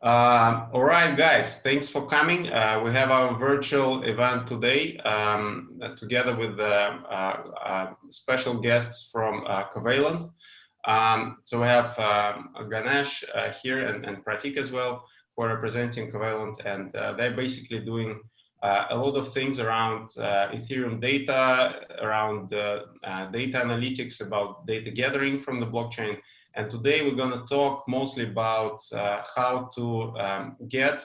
All right, guys, thanks for coming. We have our virtual event today together with special guests from Covalent. So we have Ganesh here and Pratik as well, who are representing Covalent, and they're basically doing a lot of things around Ethereum data, around data analytics, about data gathering from the blockchain. And today we're going to talk mostly about how to get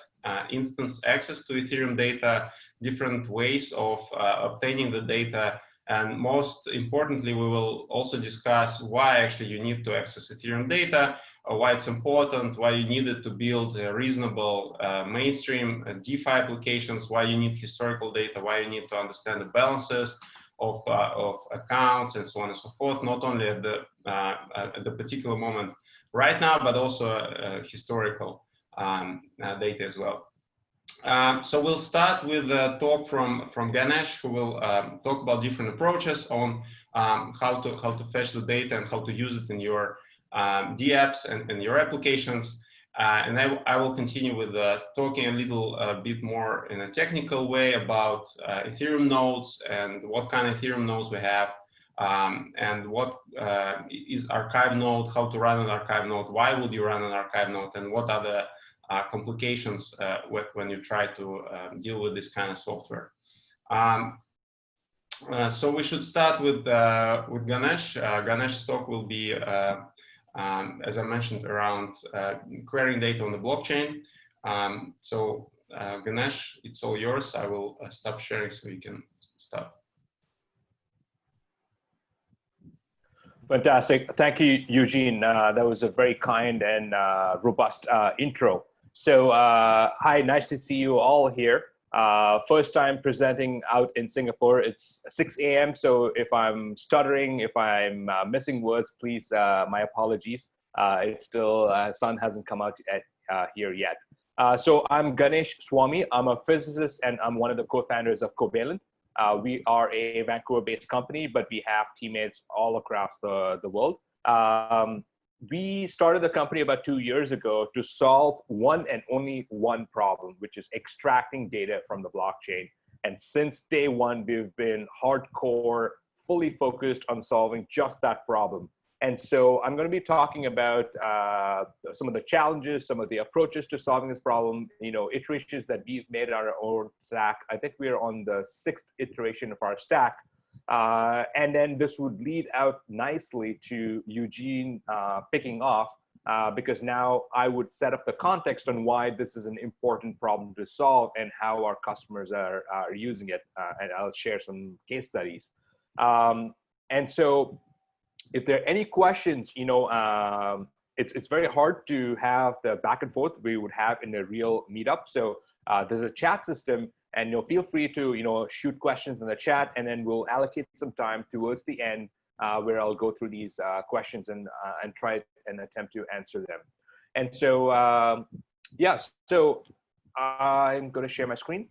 instance access to Ethereum data, different ways of obtaining the data, and most importantly, we will also discuss why actually you need to access Ethereum data, why it's important, why you needed to build a reasonable mainstream DeFi applications, why you need historical data, why you need to understand the balances of accounts and so on and so forth, not only at the particular moment right now, but also historical data as well. So we'll start with a talk from Ganesh, who will talk about different approaches on how to fetch the data and how to use it in your dApps and your applications. And I will continue with talking a little bit more in a technical way about Ethereum nodes and what kind of Ethereum nodes we have, and what is archive node, how to run an archive node, why would you run an archive node, and what are the complications when you try to deal with this kind of software. So we should start with Ganesh. Ganesh's talk will be as I mentioned, around querying data on the blockchain. So Ganesh, it's all yours. I will stop sharing so you can start. Fantastic. Thank you, Eugene. That was a very kind and robust intro. So hi, nice to see you all here. First time presenting out in Singapore. It's 6 a.m. So if I'm stuttering, if I'm missing words, please, my apologies. It's still, sun hasn't come out here yet. So I'm Ganesh Swami. I'm a physicist and I'm one of the co-founders of Covalent. We are a Vancouver-based company, but we have teammates all across the world. We started the company about 2 years ago to solve one and only one problem, which is extracting data from the blockchain. And since day one, we've been hardcore, fully focused on solving just that problem. And so I'm going to be talking about some of the challenges, some of the approaches to solving this problem, iterations that we've made on our own stack. I think we're on the 6th iteration of our stack. And then this would lead out nicely to Eugene picking off, because now I would set up the context on why this is an important problem to solve and how our customers are using it. And I'll share some case studies. And so if there are any questions, it's very hard to have the back and forth we would have in a real meetup. So there's a chat system, and feel free to shoot questions in the chat, and then we'll allocate some time towards the end where I'll go through these questions and try and attempt to answer them. And so yeah, so I'm going to share my screen.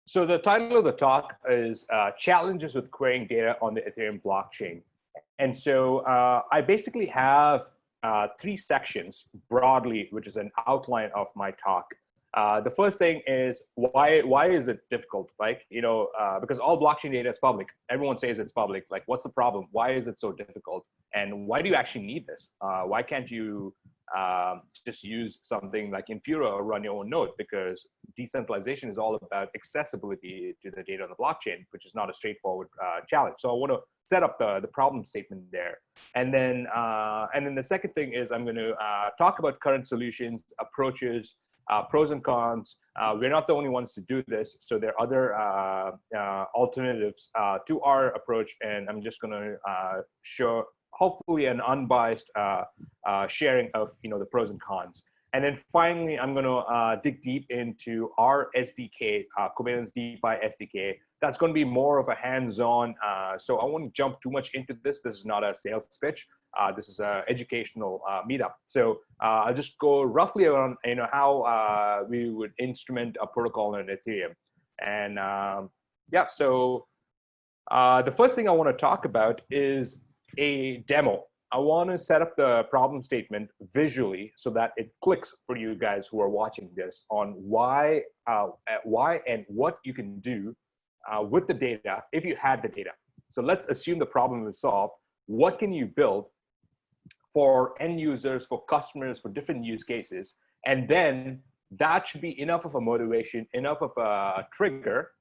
So the title of the talk is Challenges with Querying Data on the Ethereum Blockchain. And so I basically have 3 sections broadly, which is an outline of my talk. The first thing is why is it difficult? Like, because all blockchain data is public. Everyone says it's public. Like, what's the problem? Why is it so difficult? And why do you actually need this? Why can't you just use something like Infura or run your own node? Because decentralization is all about accessibility to the data on the blockchain, which is not a straightforward challenge. So I want to set up the problem statement there. And then the second thing is I'm going to talk about current solutions, approaches, pros and cons. We're not the only ones to do this. So there are other alternatives to our approach. And I'm just going to hopefully an unbiased sharing of the pros and cons. And then finally, I'm going to dig deep into our SDK, Covalent's DeFi SDK. That's going to be more of a hands-on. So I won't jump too much into this. This is not a sales pitch. This is an educational meetup. So I'll just go roughly around how we would instrument a protocol in Ethereum. And yeah, so the first thing I want to talk about is a demo. I want to set up the problem statement visually so that it clicks for you guys who are watching this on why and what you can do with the data if you had the data. So let's assume the problem is solved. What can you build for end users, for customers, for different use cases? And then that should be enough of a motivation, enough of a trigger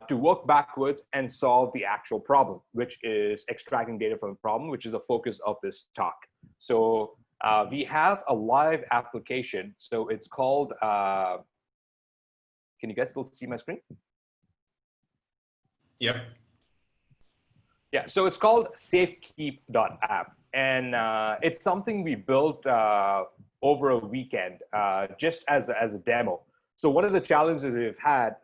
to work backwards and solve the actual problem, which is extracting data from the problem, which is the focus of this talk. So we have a live application. So it's called, can you guys both see my screen? Yep. Yeah, so it's called safekeep.app. And it's something we built over a weekend just as a demo. So one of the challenges we've had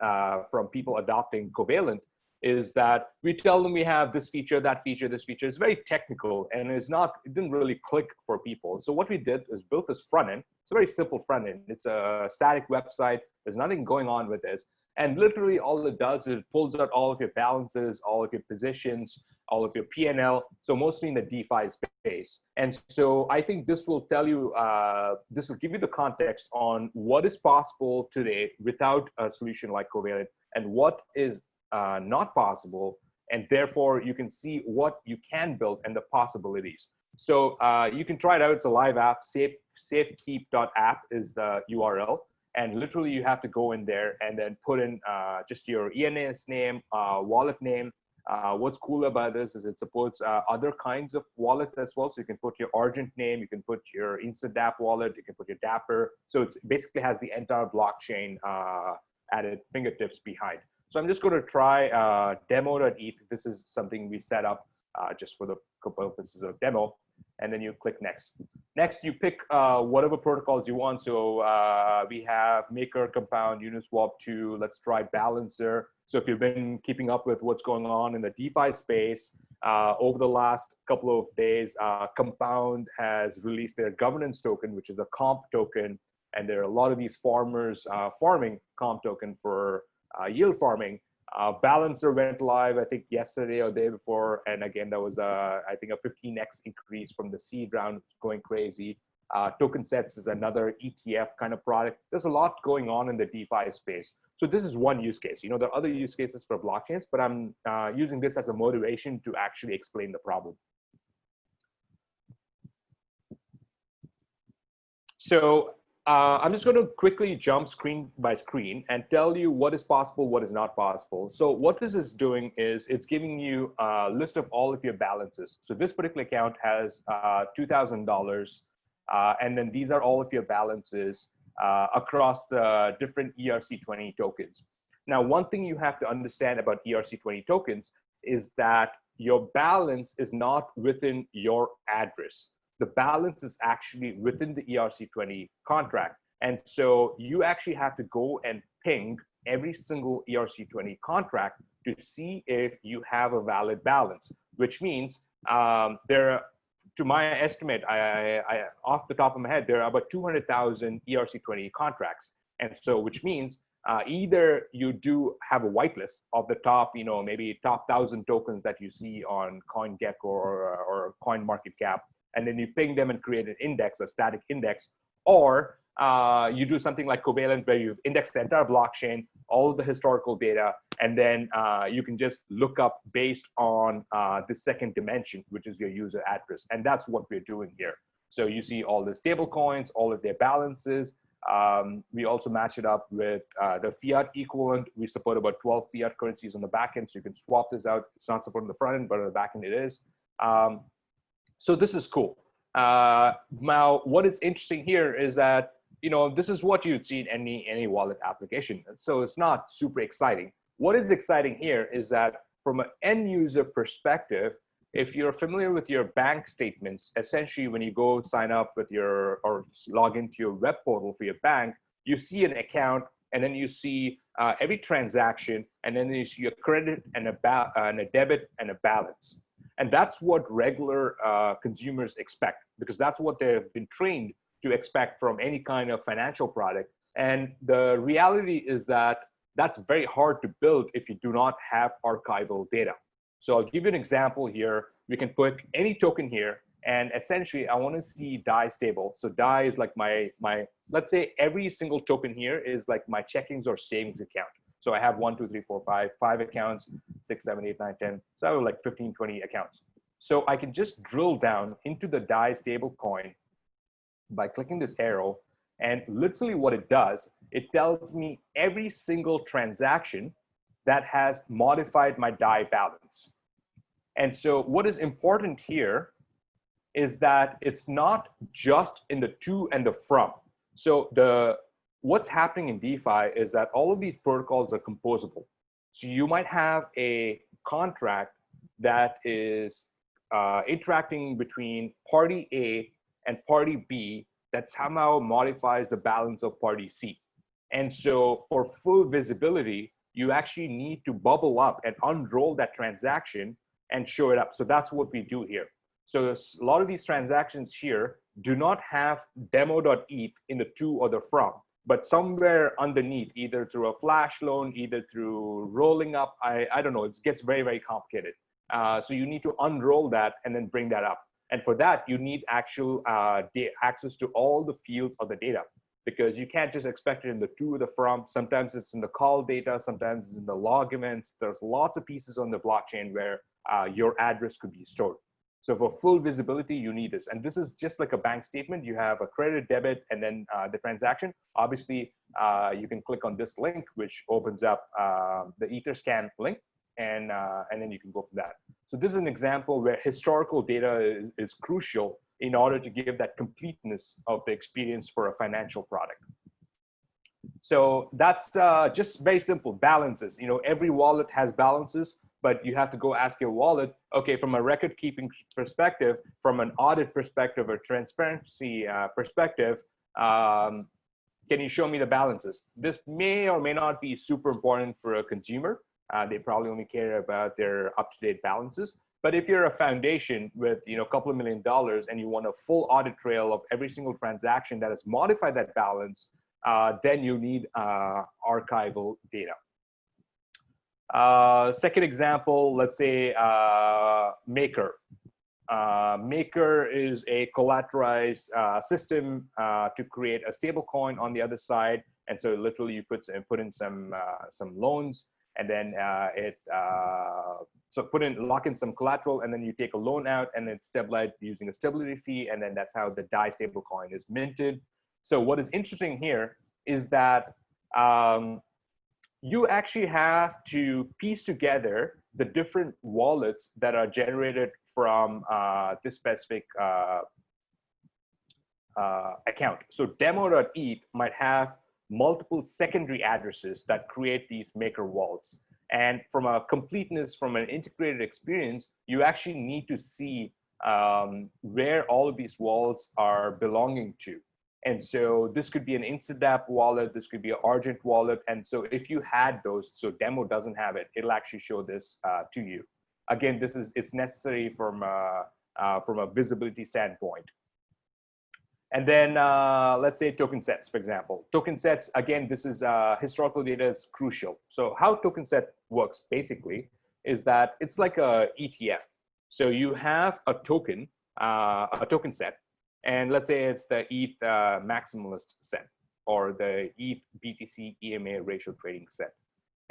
from people adopting Covalent is that we tell them we have this feature, that feature, this feature. It's very technical and it didn't really click for people. So what we did is built this front end. It's a very simple front end. It's a static website. There's nothing going on with this. And literally all it does is it pulls out all of your balances, all of your positions, all of your P&L. So mostly in the DeFi space. And so I think this will tell you, this will give you the context on what is possible today without a solution like Covalent and what is not possible. And therefore you can see what you can build and the possibilities. So you can try it out. It's a live app. Safekeep.app is the URL. And literally you have to go in there and then put in just your ENS name, wallet name. What's cool about this is it supports other kinds of wallets as well. So you can put your Argent name, you can put your InstaDApp wallet, you can put your Dapper. So it basically has the entire blockchain at its fingertips behind. So I'm just going to try demo.eth. This is something we set up just for the purposes of demo. And then you click next. Next, you pick whatever protocols you want. So we have Maker, Compound, Uniswap 2. Let's try Balancer. So if you've been keeping up with what's going on in the DeFi space, over the last couple of days, Compound has released their governance token, which is a comp token. And there are a lot of these farmers farming comp token for yield farming. Balancer went live, I think, yesterday or the day before. And again, that was, I think, a 15x increase from the seed round, going crazy. Token sets is another ETF kind of product. There's a lot going on in the DeFi space. So this is one use case. There are other use cases for blockchains, but I'm using this as a motivation to actually explain the problem. So I'm just going to quickly jump screen by screen and tell you what is possible, what is not possible. So what this is doing is it's giving you a list of all of your balances. So this particular account has $2,000. And then these are all of your balances across the different ERC20 tokens. Now, one thing you have to understand about ERC20 tokens is that your balance is not within your address. The balance is actually within the ERC20 contract. And so you actually have to go and ping every single ERC20 contract to see if you have a valid balance, which means to my estimate, I off the top of my head, there are about 200,000 ERC20 contracts. And so, which means either you do have a whitelist of the top, maybe top 1,000 tokens that you see on CoinGecko or CoinMarketCap, and then you ping them and create an index, a static index, or you do something like Covalent where you've indexed the entire blockchain, all of the historical data, and then you can just look up based on the second dimension, which is your user address. And that's what we're doing here. So you see all the stable coins, all of their balances. We also match it up with the fiat equivalent. We support about 12 fiat currencies on the back end, so you can swap this out. It's not supported on the front end, but on the back end it is. So this is cool. Now, what is interesting here is that this is what you'd see in any wallet application. So it's not super exciting. What is exciting here is that from an end user perspective, if you're familiar with your bank statements, essentially when you go sign up with your, or log into your web portal for your bank, you see an account, and then you see every transaction, and then you see a credit and a debit and a balance. And that's what regular consumers expect, because that's what they've been trained to expect from any kind of financial product. And the reality is that that's very hard to build if you do not have archival data. So I'll give you an example here. We can put any token here, and essentially I want to see DAI stable. So DAI is like my, let's say every single token here is like my checkings or savings account. So I have 1, 2, 3, 4, 5 accounts, 6, 7, 8, 9, 10. So I have like 15, 20 accounts. So I can just drill down into the DAI stable coin by clicking this arrow. And literally what it does, it tells me every single transaction that has modified my DAI balance. And so what is important here is that it's not just in the to and the from. So what's happening in DeFi is that all of these protocols are composable. So you might have a contract that is interacting between party A and party B that somehow modifies the balance of party C. And so for full visibility, you actually need to bubble up and unroll that transaction and show it up. So that's what we do here. So a lot of these transactions here do not have demo.eth in the to or the from, but somewhere underneath, either through a flash loan, either through rolling up, I don't know, it gets very, very complicated. So you need to unroll that and then bring that up. And for that, you need actual access to all the fields of the data, because you can't just expect it in the to or the from. Sometimes it's in the call data, sometimes it's in the log events. There's lots of pieces on the blockchain where your address could be stored. So for full visibility, you need this. And this is just like a bank statement. You have a credit, debit, and then the transaction. Obviously, you can click on this link, which opens up the Etherscan link, and then you can go for that. So this is an example where historical data is crucial in order to give that completeness of the experience for a financial product. So that's just very simple balances. You know, every wallet has balances, but you have to go ask your wallet, okay, from a record keeping perspective, from an audit perspective or transparency perspective, can you show me the balances? This may or may not be super important for a consumer. They probably only care about their up-to-date balances. But if you're a foundation with, you know, a couple of $1 million and you want a full audit trail of every single transaction that has modified that balance, then you need archival data. Second example, let's say Maker. Maker is a collateralized system to create a stable coin on the other side. And so literally you put in some loans, and then lock in some collateral, and then you take a loan out, and then stabilize using a stability fee, and then that's how the DAI stable coin is minted. So what is interesting here is that you actually have to piece together the different wallets that are generated from this specific account. So demo.eth might have multiple secondary addresses that create these maker wallets. And from a completeness, from an integrated experience, you actually need to see where all of these wallets are belonging to. And so this could be an InstaDApp wallet, this could be an Argent wallet. And so if you had those, so demo doesn't have it, it'll actually show this to you. Again, it's necessary from a visibility standpoint. And then let's say token sets, for example. Token sets, again, this is historical data is crucial. So how token set works basically is that it's like a ETF. So you have a token set, and let's say it's the ETH maximalist set or the ETH BTC EMA ratio trading set.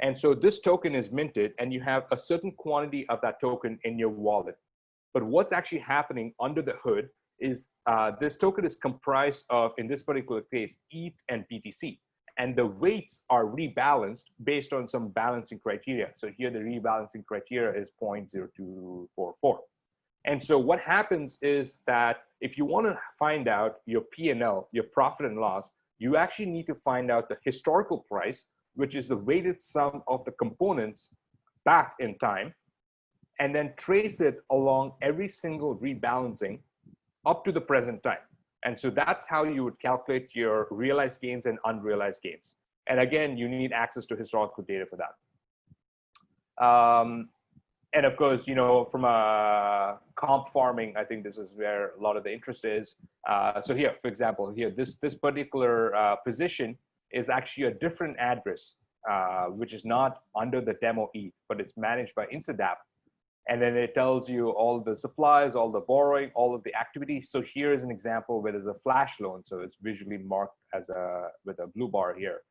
And so this token is minted, and you have a certain quantity of that token in your wallet. But what's actually happening under the hood is this token is comprised of, in this particular case, ETH and BTC. And the weights are rebalanced based on some balancing criteria. So here the rebalancing criteria is 0.0244. And so what happens is that if you want to find out your P&L, your profit and loss, you actually need to find out the historical price, which is the weighted sum of the components back in time. and then trace it along every single rebalancing up to the present time. And so that's how you would calculate your realized gains and unrealized gains. And again, you need access to historical data for that. And of course, from a comp farming, I think this is where a lot of the interest is. So here, for example, here, this particular position is actually a different address, which is not under the demo E, but it's managed by Incidap. And then it tells you all the supplies, all the borrowing, all of the activity. So here is an example where there's a flash loan. So it's visually marked as with a blue bar here.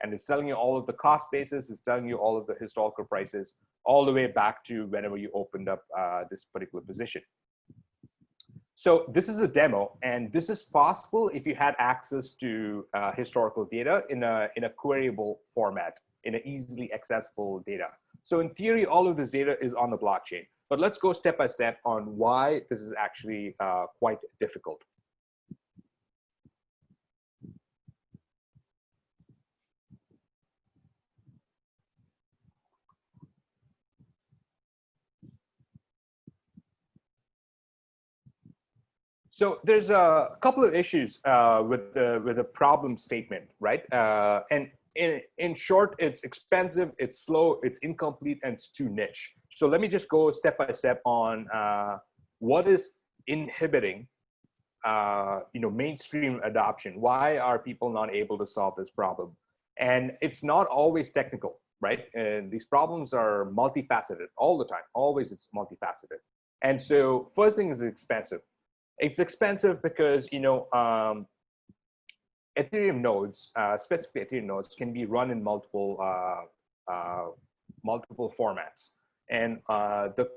And it's telling you all of the cost basis. It's telling you all of the historical prices, all the way back to whenever you opened up this particular position. So this is a demo, and this is possible if you had access to historical data in a queryable format, in an easily accessible data. So in theory, all of this data is on the blockchain, but let's go step by step on why this is actually quite difficult. So there's a couple of issues with the problem statement, right? And in short, it's expensive, it's slow, it's incomplete, and it's too niche. So let me just go step by step on what is inhibiting mainstream adoption. Why are people not able to solve this problem? And it's not always technical, right? And these problems are multifaceted all the time. Always it's multifaceted. And so first thing is expensive. It's expensive because Ethereum nodes, specifically Ethereum nodes, can be run in multiple formats. And the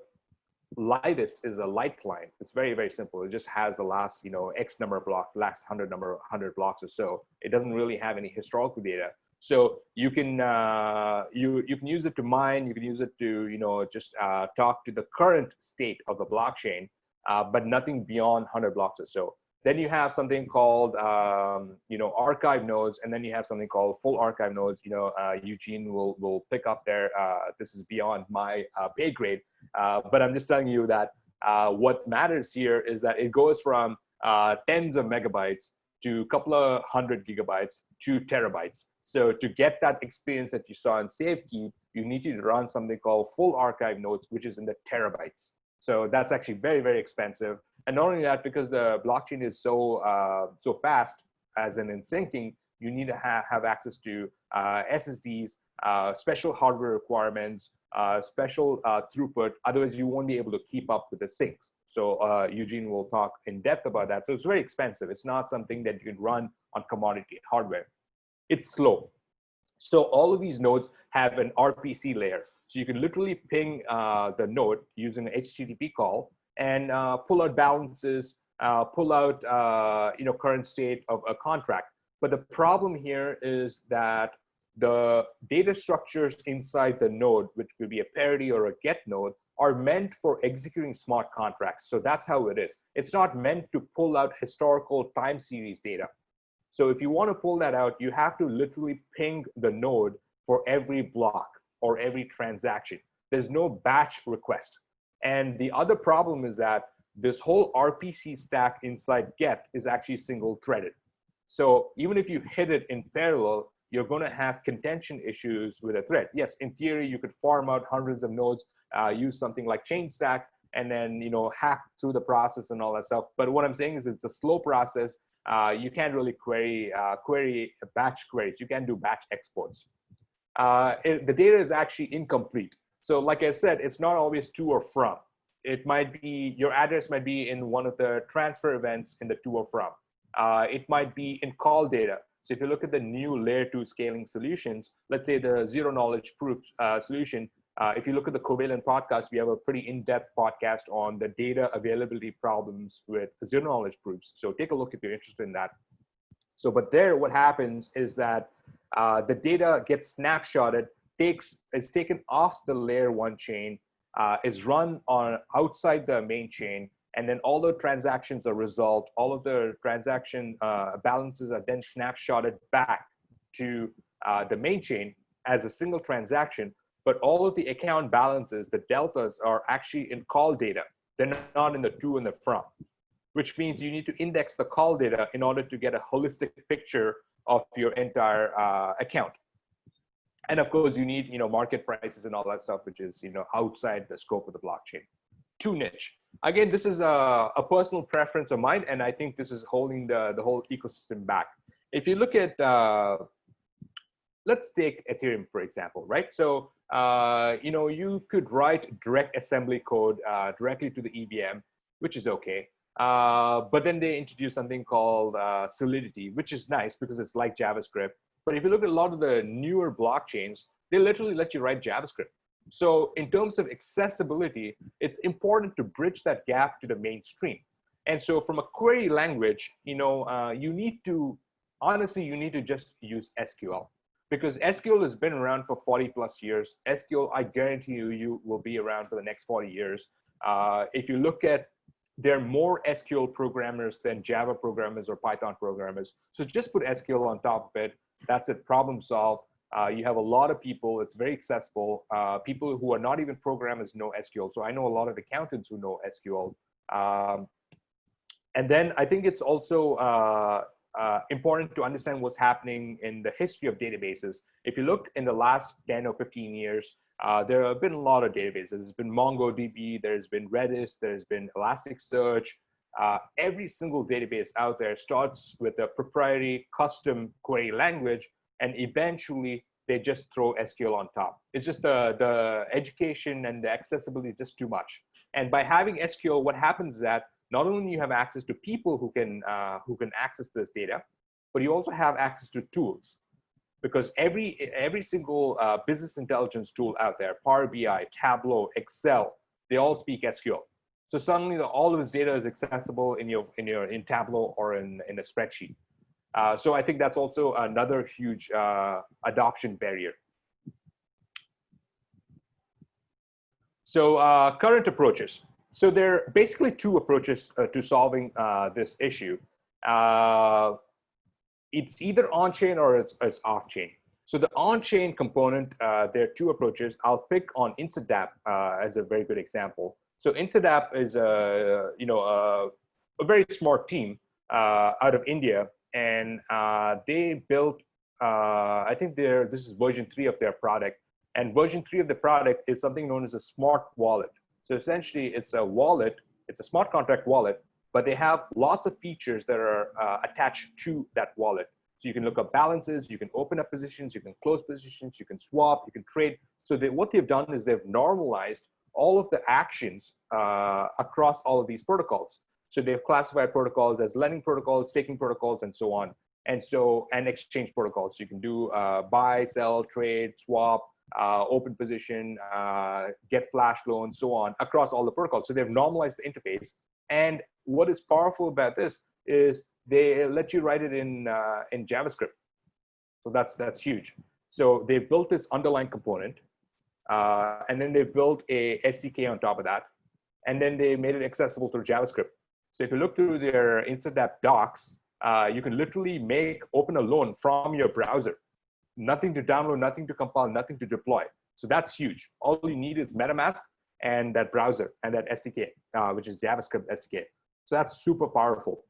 lightest is a light client. It's very, very simple. It just has the last X number of blocks, last 100 blocks or so. It doesn't really have any historical data. So you can you can use it to mine. You can use it to just talk to the current state of the blockchain. But nothing beyond 100 blocks or so. Then you have something called, archive nodes, and then you have something called full archive nodes. Eugene will pick up there. This is beyond my pay grade, but I'm just telling you that what matters here is that it goes from tens of megabytes to a couple of 100 gigabytes to terabytes. So to get that experience that you saw in SafeKey, you need to run something called full archive nodes, which is in the terabytes. So that's actually very, very expensive. And not only that, because the blockchain is so fast, as in syncing, you need to have access to SSDs, special hardware requirements, special throughput. Otherwise, you won't be able to keep up with the syncs. So Eugene will talk in depth about that. So it's very expensive. It's not something that you can run on commodity hardware. It's slow. So all of these nodes have an RPC layer. So you can literally ping the node using an HTTP call and pull out balances, pull out current state of a contract. But the problem here is that the data structures inside the node, which could be a parity or a get node, are meant for executing smart contracts. So that's how it is. It's not meant to pull out historical time series data. So if you want to pull that out, you have to literally ping the node for every block or every transaction. There's no batch request. And the other problem is that this whole RPC stack inside get is actually single threaded. So even if you hit it in parallel, you're going to have contention issues with a thread. Yes, in theory, you could farm out hundreds of nodes, use something like Chainstack, and then hack through the process and all that stuff. But what I'm saying is it's a slow process. You can't really query batch queries. You can't do batch exports. The data is actually incomplete. So like I said, it's not always to or from. It might be, your address might be in one of the transfer events in the to or from. It might be in call data. So if you look at the new layer 2 scaling solutions, let's say the zero knowledge proof solution, if you look at the Covalent podcast, we have a pretty in-depth podcast on the data availability problems with zero knowledge proofs. So take a look if you're interested in that. So, but there, what happens is that the data gets snapshotted, is taken off the layer 1 chain, is run on outside the main chain, and then all the transactions are resolved. All of the transaction balances are then snapshotted back to the main chain as a single transaction. but all of the account balances, the deltas, are actually in call data. They're not in the to and the from, which means you need to index the call data in order to get a holistic picture of your entire account. And of course, you need market prices and all that stuff, which is outside the scope of the blockchain. Too niche. Again, this is a personal preference of mine, and I think this is holding the whole ecosystem back. If you look at, let's take Ethereum, for example, right? So, you could write direct assembly code directly to the EVM, which is okay. But then they introduced something called Solidity, which is nice because it's like JavaScript. But if you look at a lot of the newer blockchains, they literally let you write JavaScript. So in terms of accessibility, it's important to bridge that gap to the mainstream. And so from a query language, you need to, honestly, you need to just use SQL, because SQL has been around for 40 plus years. SQL, I guarantee you will be around for the next 40 years. If you look at, there are more SQL programmers than Java programmers or Python programmers. So just put SQL on top of it. That's it, problem solved. You have a lot of people, it's very accessible. People who are not even programmers know SQL. So I know a lot of accountants who know SQL. And then I think it's also important to understand what's happening in the history of databases. If you look in the last 10 or 15 years, there have been a lot of databases. There's been MongoDB, there's been Redis, there's been Elasticsearch. Every single database out there starts with a proprietary custom query language, and eventually they just throw SQL on top. It's just the education and the accessibility is just too much. And by having SQL, what happens is that not only you have access to people who can access this data, but you also have access to tools. Because every single business intelligence tool out there, Power BI, Tableau, Excel, they all speak SQL. So suddenly all of this data is accessible in Tableau or in a spreadsheet. So I think that's also another huge adoption barrier. So current approaches. So there are basically two approaches to solving this issue. It's either on-chain or it's off-chain. So the on-chain component, there are two approaches. I'll pick on InstaDApp as a very good example. So InstaDApp is a very smart team out of India, and they built, I think this is version 3 of their product, and version 3 of the product is something known as a smart wallet. So essentially, it's a wallet, it's a smart contract wallet, but they have lots of features that are attached to that wallet. So you can look up balances, you can open up positions, you can close positions, you can swap, you can trade. So what they've done is they've normalized all of the actions across all of these protocols. So they've classified protocols as lending protocols, staking protocols, and so on. And exchange protocols. So you can do buy, sell, trade, swap, open position, get flash loan, so on, across all the protocols. So they've normalized the interface. And what is powerful about this is they let you write it in JavaScript. So that's huge. So they built this underlying component, and then they built a SDK on top of that, and then they made it accessible through JavaScript. So if you look through their InstaDApp docs, you can literally open a loan from your browser. Nothing to download, nothing to compile, nothing to deploy. So that's huge. All you need is MetaMask and that browser and that SDK, which is JavaScript SDK. So that's super powerful.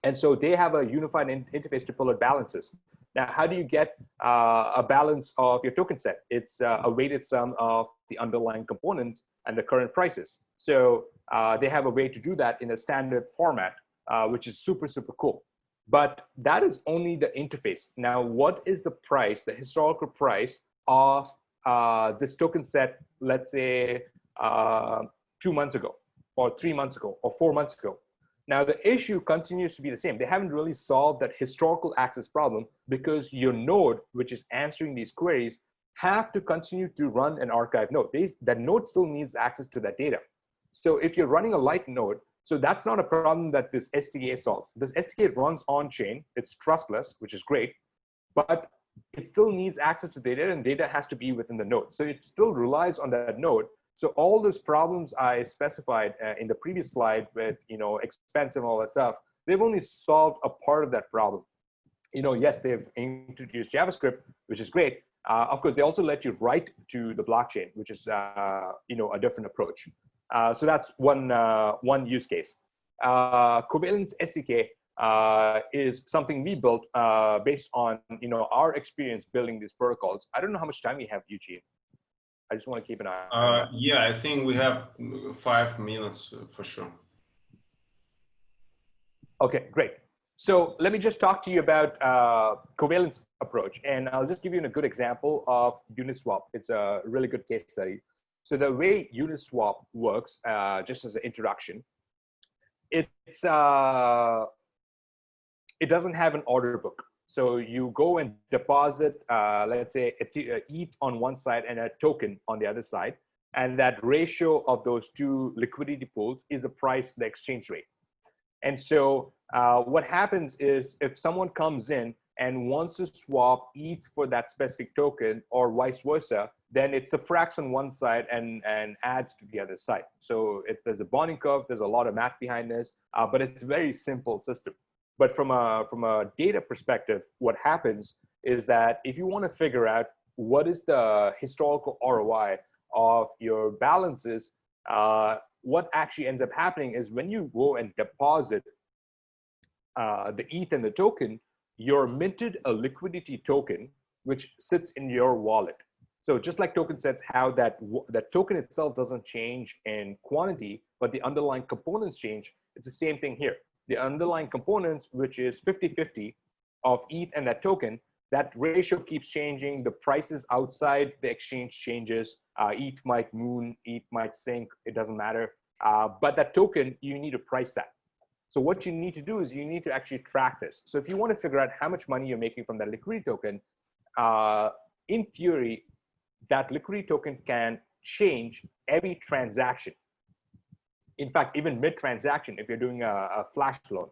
And so they have a unified interface to pull out balances. Now, how do you get a balance of your token set? It's a weighted sum of the underlying components and the current prices. So they have a way to do that in a standard format, which is super, super cool. But that is only the interface. Now, what is the price, the historical price of this token set, let's say 2 months ago, or 3 months ago, or 4 months ago? Now, the issue continues to be the same. They haven't really solved that historical access problem because your node, which is answering these queries, have to continue to run an archive node. That node still needs access to that data. So if you're running a light node, so that's not a problem that this SDK solves. This SDK runs on-chain. It's trustless, which is great, but it still needs access to data, and data has to be within the node. So it still relies on that node. So all those problems I specified in the previous slide with expensive and all that stuff, they've only solved a part of that problem. Yes, they've introduced JavaScript, which is great, Of course, they also let you write to the blockchain, which is a different approach. So that's one use case. Covalent's SDK is something we built based on our experience building these protocols. I don't know how much time we have, Eugene. I just want to keep an eye on that. Yeah, I think we have 5 minutes for sure. Okay, great. So let me just talk to you about Covalent's approach, and I'll just give you a good example of Uniswap. It's a really good case study. So the way Uniswap works, just as an introduction, it doesn't have an order book. So you go and deposit, let's say, ETH on one side and a token on the other side, and that ratio of those two liquidity pools is the price, the exchange rate. And so what happens is if someone comes in and wants to swap ETH for that specific token or vice versa, then it subtracts on one side and adds to the other side. So there's a bonding curve, there's a lot of math behind this, but it's a very simple system. But from a data perspective, what happens is that if you want to figure out what is the historical ROI of your balances, what actually ends up happening is when you go and deposit the ETH and the token, you're minted a liquidity token, which sits in your wallet. So just like token sets, how that token itself doesn't change in quantity, but the underlying components change, it's the same thing here. The underlying components, which is 50-50 of ETH and that token, that ratio keeps changing. The prices outside the exchange changes. ETH might moon, ETH might sink, it doesn't matter. But that token, you need to price that. So what you need to do is you need to actually track this. So if you want to figure out how much money you're making from that liquidity token, in theory, that liquidity token can change every transaction. In fact, even mid-transaction, if you're doing a flash loan.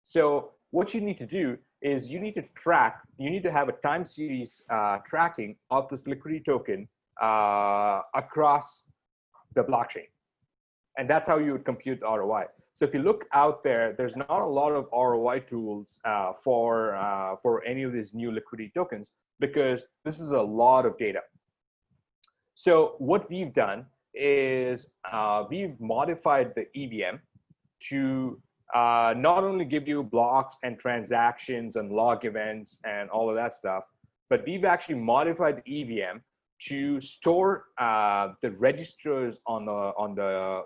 So what you need to do is you need to have a time series tracking of this liquidity token across the blockchain. And that's how you would compute the ROI. So if you look out there, there's not a lot of ROI tools for any of these new liquidity tokens because this is a lot of data. So what we've done is we've modified the EVM to not only give you blocks and transactions and log events and all of that stuff, but we've actually modified the EVM to store the registers on the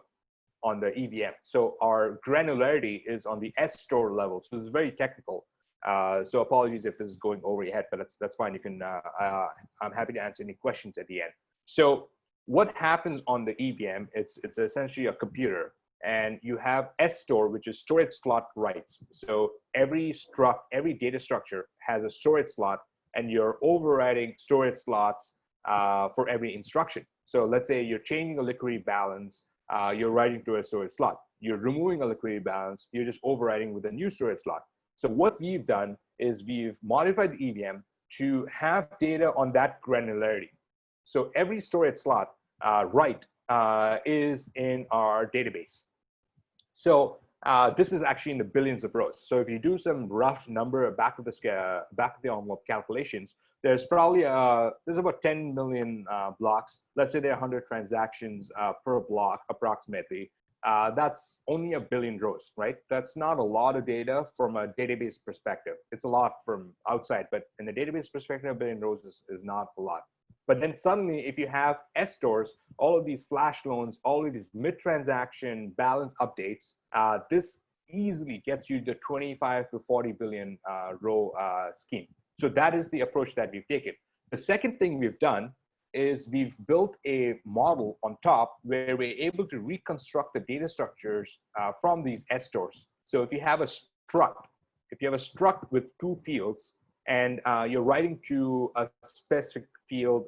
EVM. So our granularity is on the S store level. So this is very technical. So apologies if this is going over your head, but that's fine. You can. I'm happy to answer any questions at the end. So what happens on the EVM? It's essentially a computer, and you have S store, which is storage slot rights. So every data structure has a storage slot, and you're overriding storage slots for every instruction. So let's say you're changing a liquidity balance, you're writing to a storage slot. You're removing a liquidity balance, you're just overriding with a new storage slot. So what we've done is we've modified the EVM to have data on that granularity. So every storage slot is in our database. So this is actually in the billions of rows. So if you do some rough number back of the envelope calculations, there's probably there's about 10 million blocks. Let's say there are 100 transactions per block approximately. That's only a billion rows, right? That's not a lot of data from a database perspective. It's a lot from outside, but in the database perspective, a billion rows is not a lot. But then suddenly, if you have S stores, all of these flash loans, all of these mid-transaction balance updates, this easily gets you the 25 to 40 billion row scheme. So that is the approach that we've taken. The second thing we've done is we've built a model on top where we're able to reconstruct the data structures from these S stores. So if you have a struct with two fields, and you're writing to a specific field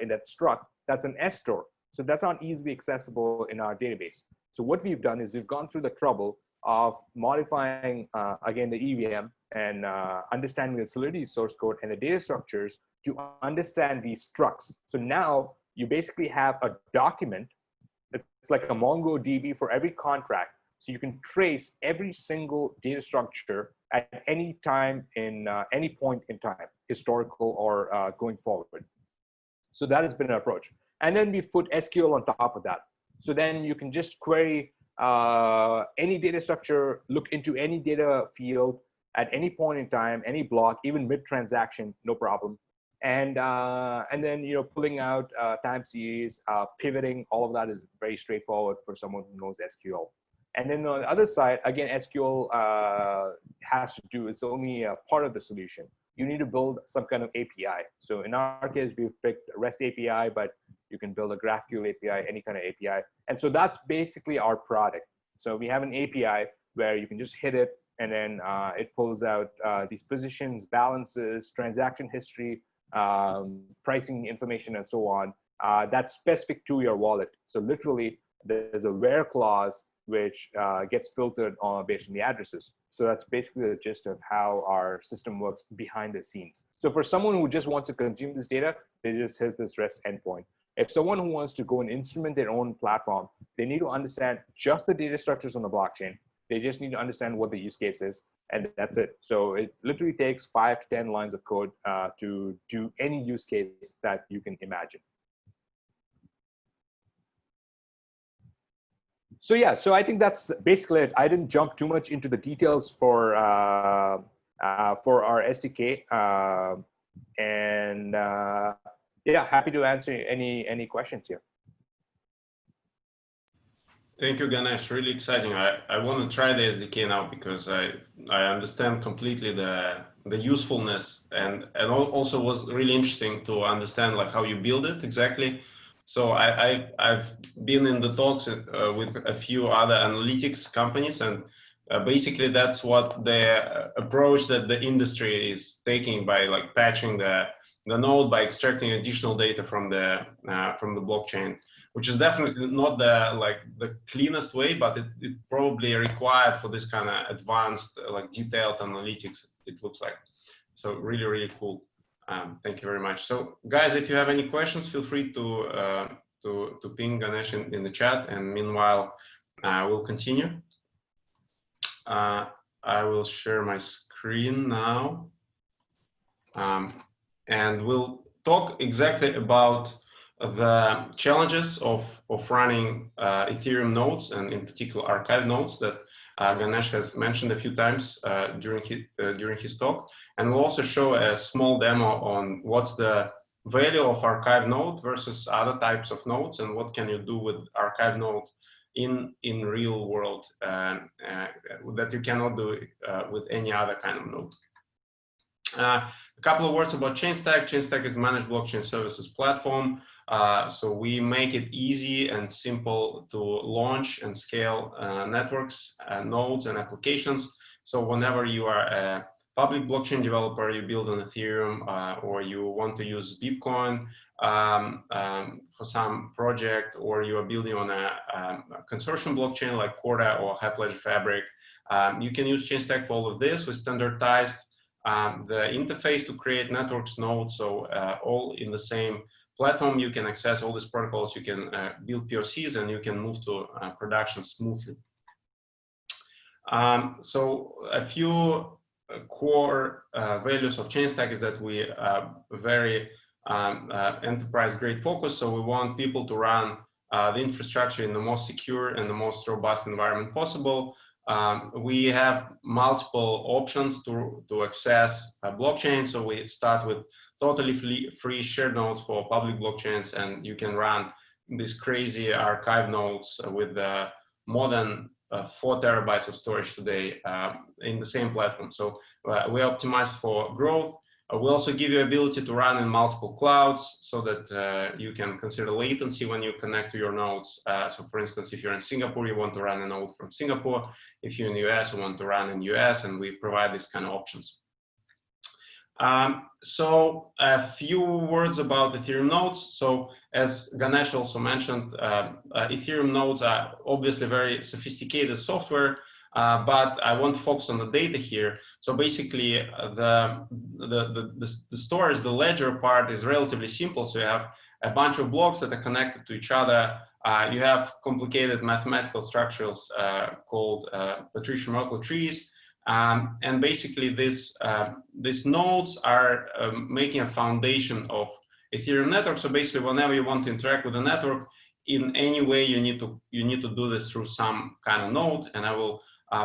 in that struct, that's an S store. So that's not easily accessible in our database. So what we've done is we've gone through the trouble of modifying, again, the EVM and understanding the Solidity source code and the data structures to understand these structs. So now you basically have a document. It's like a MongoDB for every contract. So you can trace every single data structure at any time in any point in time, historical or going forward. So that has been an approach. And then we've put SQL on top of that. So then you can just query any data structure, look into any data field at any point in time, any block, even mid-transaction, no problem. And then pulling out time series, pivoting, all of that is very straightforward for someone who knows SQL. And then on the other side, again, SQL has to do, it's only a part of the solution. You need to build some kind of API. So in our case, we've picked REST API, but you can build a GraphQL API, any kind of API. And so that's basically our product. So we have an API where you can just hit it, and then it pulls out these positions, balances, transaction history, pricing information, and so on. That's specific to your wallet. So literally, there's a where clause which gets filtered based on the addresses. So that's basically the gist of how our system works behind the scenes. So for someone who just wants to consume this data, they just hit this REST endpoint. If someone who wants to go and instrument their own platform, they need to understand just the data structures on the blockchain. They just need to understand what the use case is, and that's it. So it literally takes 5 to 10 lines of code to do any use case that you can imagine. So yeah, so I think that's basically it. I didn't jump too much into the details for our SDK, yeah, happy to answer any questions here. Thank you, Ganesh. Really exciting. I want to try the SDK now because I understand completely the usefulness, and also was really interesting to understand like how you build it exactly. So I've been in the talks with a few other analytics companies, and basically that's what the approach that the industry is taking by like patching the node by extracting additional data from the blockchain, which is definitely not the cleanest way, but it probably required for this kind of advanced like detailed analytics, it looks like. So really, really cool. Thank you very much. So guys, if you have any questions, feel free to ping Ganesh in the chat, and meanwhile we'll continue. I will share my screen now, and we'll talk exactly about the challenges of running Ethereum nodes, and in particular archive nodes that Ganesh has mentioned a few times during his talk. And we'll also show a small demo on what's the value of archive node versus other types of nodes, and what can you do with archive node in real world that you cannot do with any other kind of node. A couple of words about Chainstack. Chainstack is a managed blockchain services platform. So we make it easy and simple to launch and scale networks, nodes, and applications. So whenever you are a public blockchain developer, you build on Ethereum, or you want to use Bitcoin for some project, or you are building on a consortium blockchain like Corda or Hyperledger Fabric, you can use Chainstack for all of this. We standardized the interface to create networks nodes, so all in the same platform. You can access all these protocols, you can build POCs, and you can move to production smoothly. So a few core values of Chainstack is that we very enterprise grade focus. So we want people to run the infrastructure in the most secure and the most robust environment possible. We have multiple options to access a blockchain. So we start with totally free shared nodes for public blockchains, and you can run these crazy archive nodes with more than 4 terabytes of storage today in the same platform. So we optimized for growth. We also give you ability to run in multiple clouds so that you can consider latency when you connect to your nodes. So for instance, if you're in Singapore, you want to run a node from Singapore. If you're in the US, you want to run in US, and we provide these kind of options. So a few words about Ethereum nodes. So as Ganesh also mentioned, Ethereum nodes are obviously very sophisticated software, but I want to focus on the data here. So basically, the storage, the ledger part is relatively simple. So you have a bunch of blocks that are connected to each other. You have complicated mathematical structures called Patrician Merkle trees. And basically, these nodes are making a foundation of Ethereum network. So basically, whenever you want to interact with the network in any way, you need to do this through some kind of node, and I will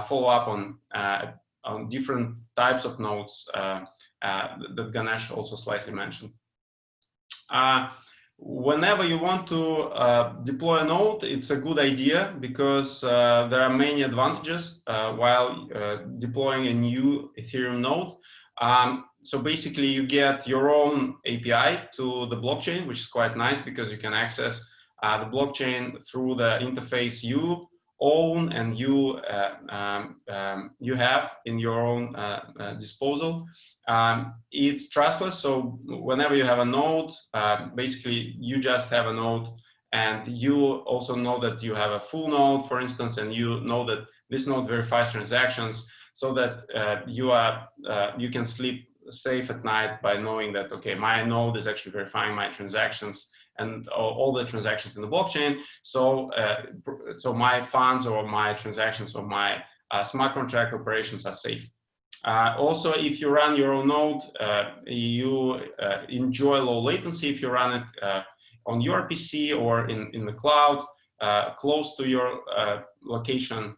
follow up on different types of nodes that Ganesh also slightly mentioned. Whenever you want to deploy a node, it's a good idea because there are many advantages while deploying a new Ethereum node. So basically, you get your own API to the blockchain, which is quite nice because you can access the blockchain through the interface you own and you have in your own disposal. It's trustless, so whenever you have a node, basically you just have a node, and you also know that you have a full node, for instance, and you know that this node verifies transactions, so that you can sleep safe at night by knowing that, okay, my node is actually verifying my transactions and all the transactions in the blockchain. So my funds or my transactions or my smart contract operations are safe. Also, if you run your own node, you enjoy low latency if you run it on your PC or in the cloud, close to your location.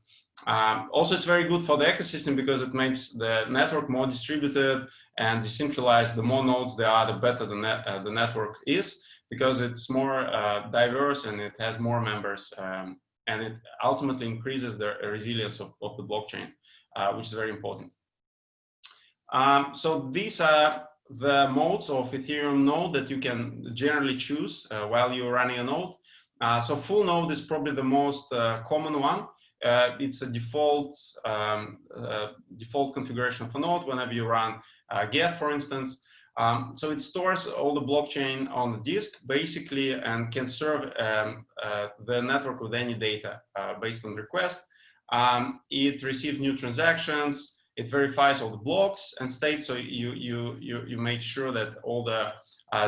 Also, it's very good for the ecosystem because it makes the network more distributed and decentralized. The more nodes there are, the better the network is, because it's more diverse and it has more members, and it ultimately increases the resilience of the blockchain, which is very important. So these are the modes of Ethereum node that you can generally choose while you're running a node. So full node is probably the most common one. It's a default configuration of a node whenever you run get, for instance. So it stores all the blockchain on the disk, basically, and can serve the network with any data based on request. It receives new transactions. It verifies all the blocks and states, so you make sure that all the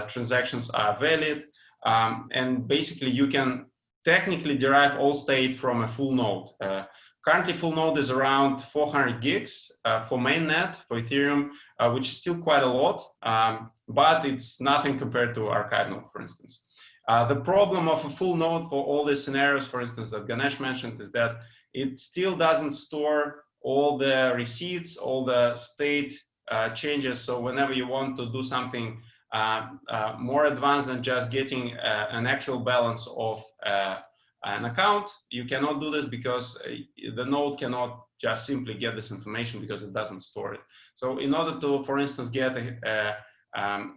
transactions are valid. And basically, you can technically derive all state from a full node. Currently, full node is around 400 gigs for mainnet, for Ethereum, which is still quite a lot, but it's nothing compared to archive node, for instance. The problem of a full node for all these scenarios, for instance, that Ganesh mentioned, is that it still doesn't store all the receipts, all the state changes. So whenever you want to do something more advanced than just getting an actual balance of an account, you cannot do this because the node cannot just simply get this information because it doesn't store it. So in order to, for instance, get a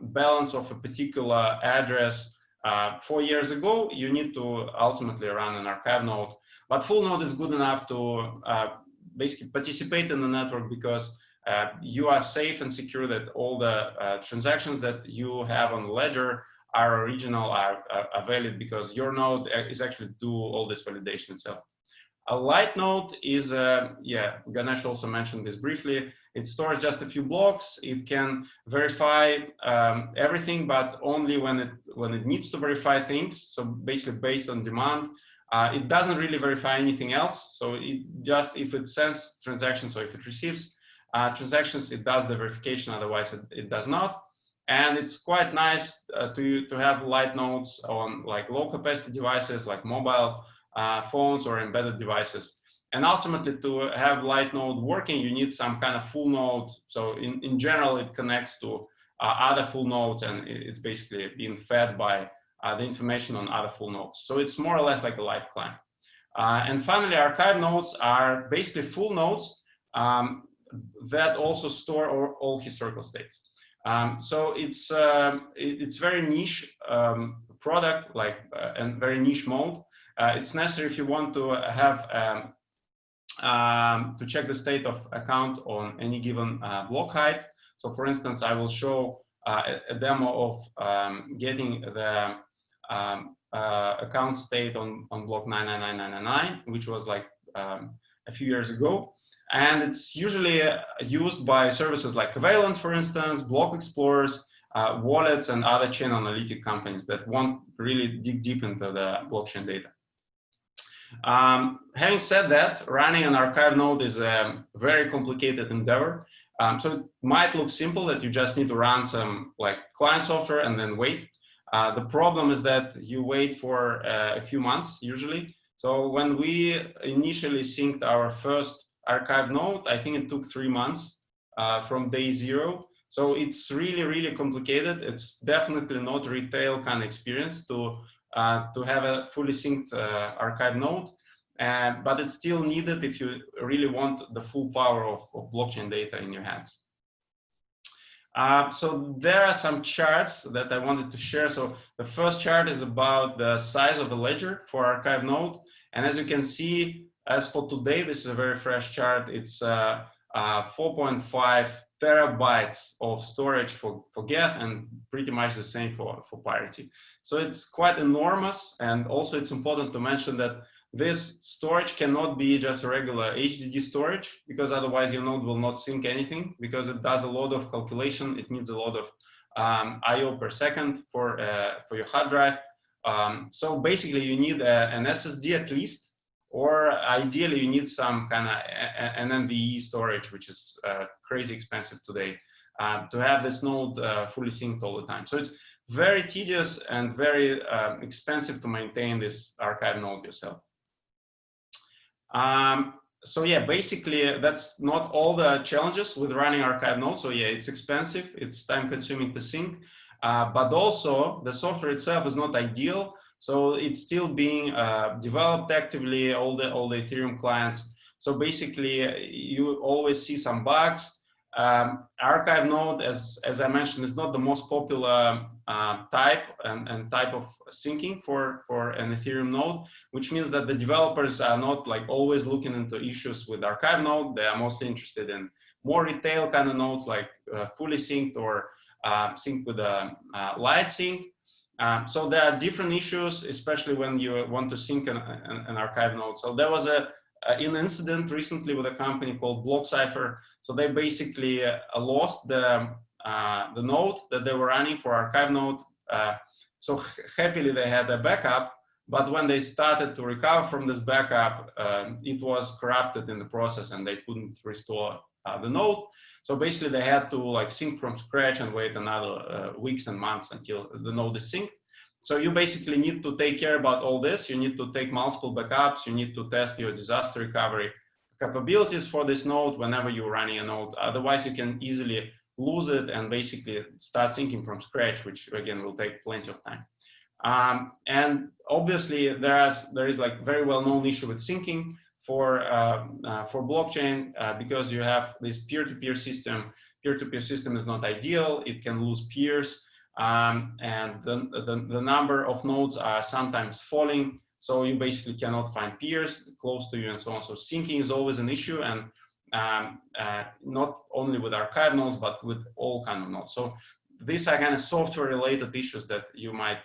balance of a particular address 4 years ago, you need to ultimately run an archive node. But full node is good enough to basically participate in the network because you are safe and secure that all the transactions that you have on the ledger are original, are valid, because your node is actually do all this validation itself. A light node is, Ganesh also mentioned this briefly. It stores just a few blocks. It can verify everything, but only when it needs to verify things. So basically based on demand. It doesn't really verify anything else. So it just, if it sends transactions or if it receives transactions, it does the verification, otherwise it does not. And it's quite nice to have light nodes on like low capacity devices like mobile phones or embedded devices. And ultimately, to have light node working, you need some kind of full node. So in general, it connects to other full nodes, and it's basically being fed by the information on other full nodes. So it's more or less like a light client. And finally, archive nodes are basically full nodes that also store all historical states. So it's very niche product, like and very niche mode. It's necessary if you want to have to check the state of account on any given block height. So for instance, I will show a demo of getting the account state on block 999999, which was like a few years ago. And it's usually used by services like Covalent, for instance, block explorers, wallets, and other chain analytic companies that want really dig deep into the blockchain data. Having said that, running an archive node is a very complicated endeavor. So it might look simple that you just need to run some like client software and then wait. The problem is that you wait for a few months usually. So when we initially synced our first archive node, I think it took 3 months from day 0. So it's really, really complicated. It's definitely not retail kind of experience to have a fully synced archive node, but it's still needed if you really want the full power of blockchain data in your hands. So there are some charts that I wanted to share. So the first chart is about the size of the ledger for archive node. And as you can see, as for today, this is a very fresh chart. It's 4.5 terabytes of storage for Geth, and pretty much the same for Parity. So it's quite enormous. And also it's important to mention that this storage cannot be just a regular HDD storage, because otherwise your node will not sync anything, because it does a lot of calculation. It needs a lot of I/O per second for your hard drive. So basically you need an SSD at least, or ideally you need some kind of an NVMe storage, which is crazy expensive today, to have this node fully synced all the time. So it's very tedious and very expensive to maintain this archive node yourself. So yeah, basically that's not all the challenges with running archive nodes. So yeah, it's expensive, it's time consuming to sync, but also the software itself is not ideal. So it's still being developed actively, all the Ethereum clients. So basically you always see some bugs. Archive node, as I mentioned, is not the most popular type and type of syncing for an Ethereum node, which means that the developers are not like always looking into issues with archive node. They are mostly interested in more retail kind of nodes, like fully synced or synced with a light sync. So there are different issues, especially when you want to sync an archive node. So there was an incident recently with a company called BlockCypher. So they basically lost the node that they were running for archive node. So happily they had a backup, but when they started to recover from this backup, it was corrupted in the process and they couldn't restore the node. So basically they had to like sync from scratch and wait another weeks and months until the node is synced. So you basically need to take care about all this. You need to take multiple backups. You need to test your disaster recovery capabilities for this node whenever you're running a node. Otherwise, you can easily lose it and basically start syncing from scratch, which again will take plenty of time. And obviously, there is like very well-known issue with syncing for blockchain because you have this peer-to-peer system. Peer-to-peer system is not ideal. It can lose peers. And the number of nodes are sometimes falling, so you basically cannot find peers close to you and so on. So syncing is always an issue, and not only with archive nodes, but with all kind of nodes. So these are kind of software-related issues that you might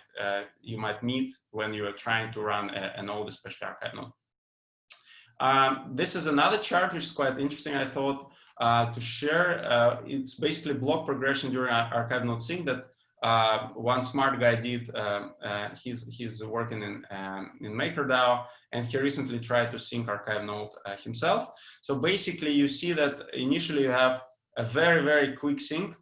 meet when you are trying to run a node, especially archive node. This is another chart which is quite interesting, I thought, to share. It's basically block progression during archive node sync that one smart guy did. He's working in MakerDAO, and he recently tried to sync archive node himself. So basically you see that initially you have a very, very quick sync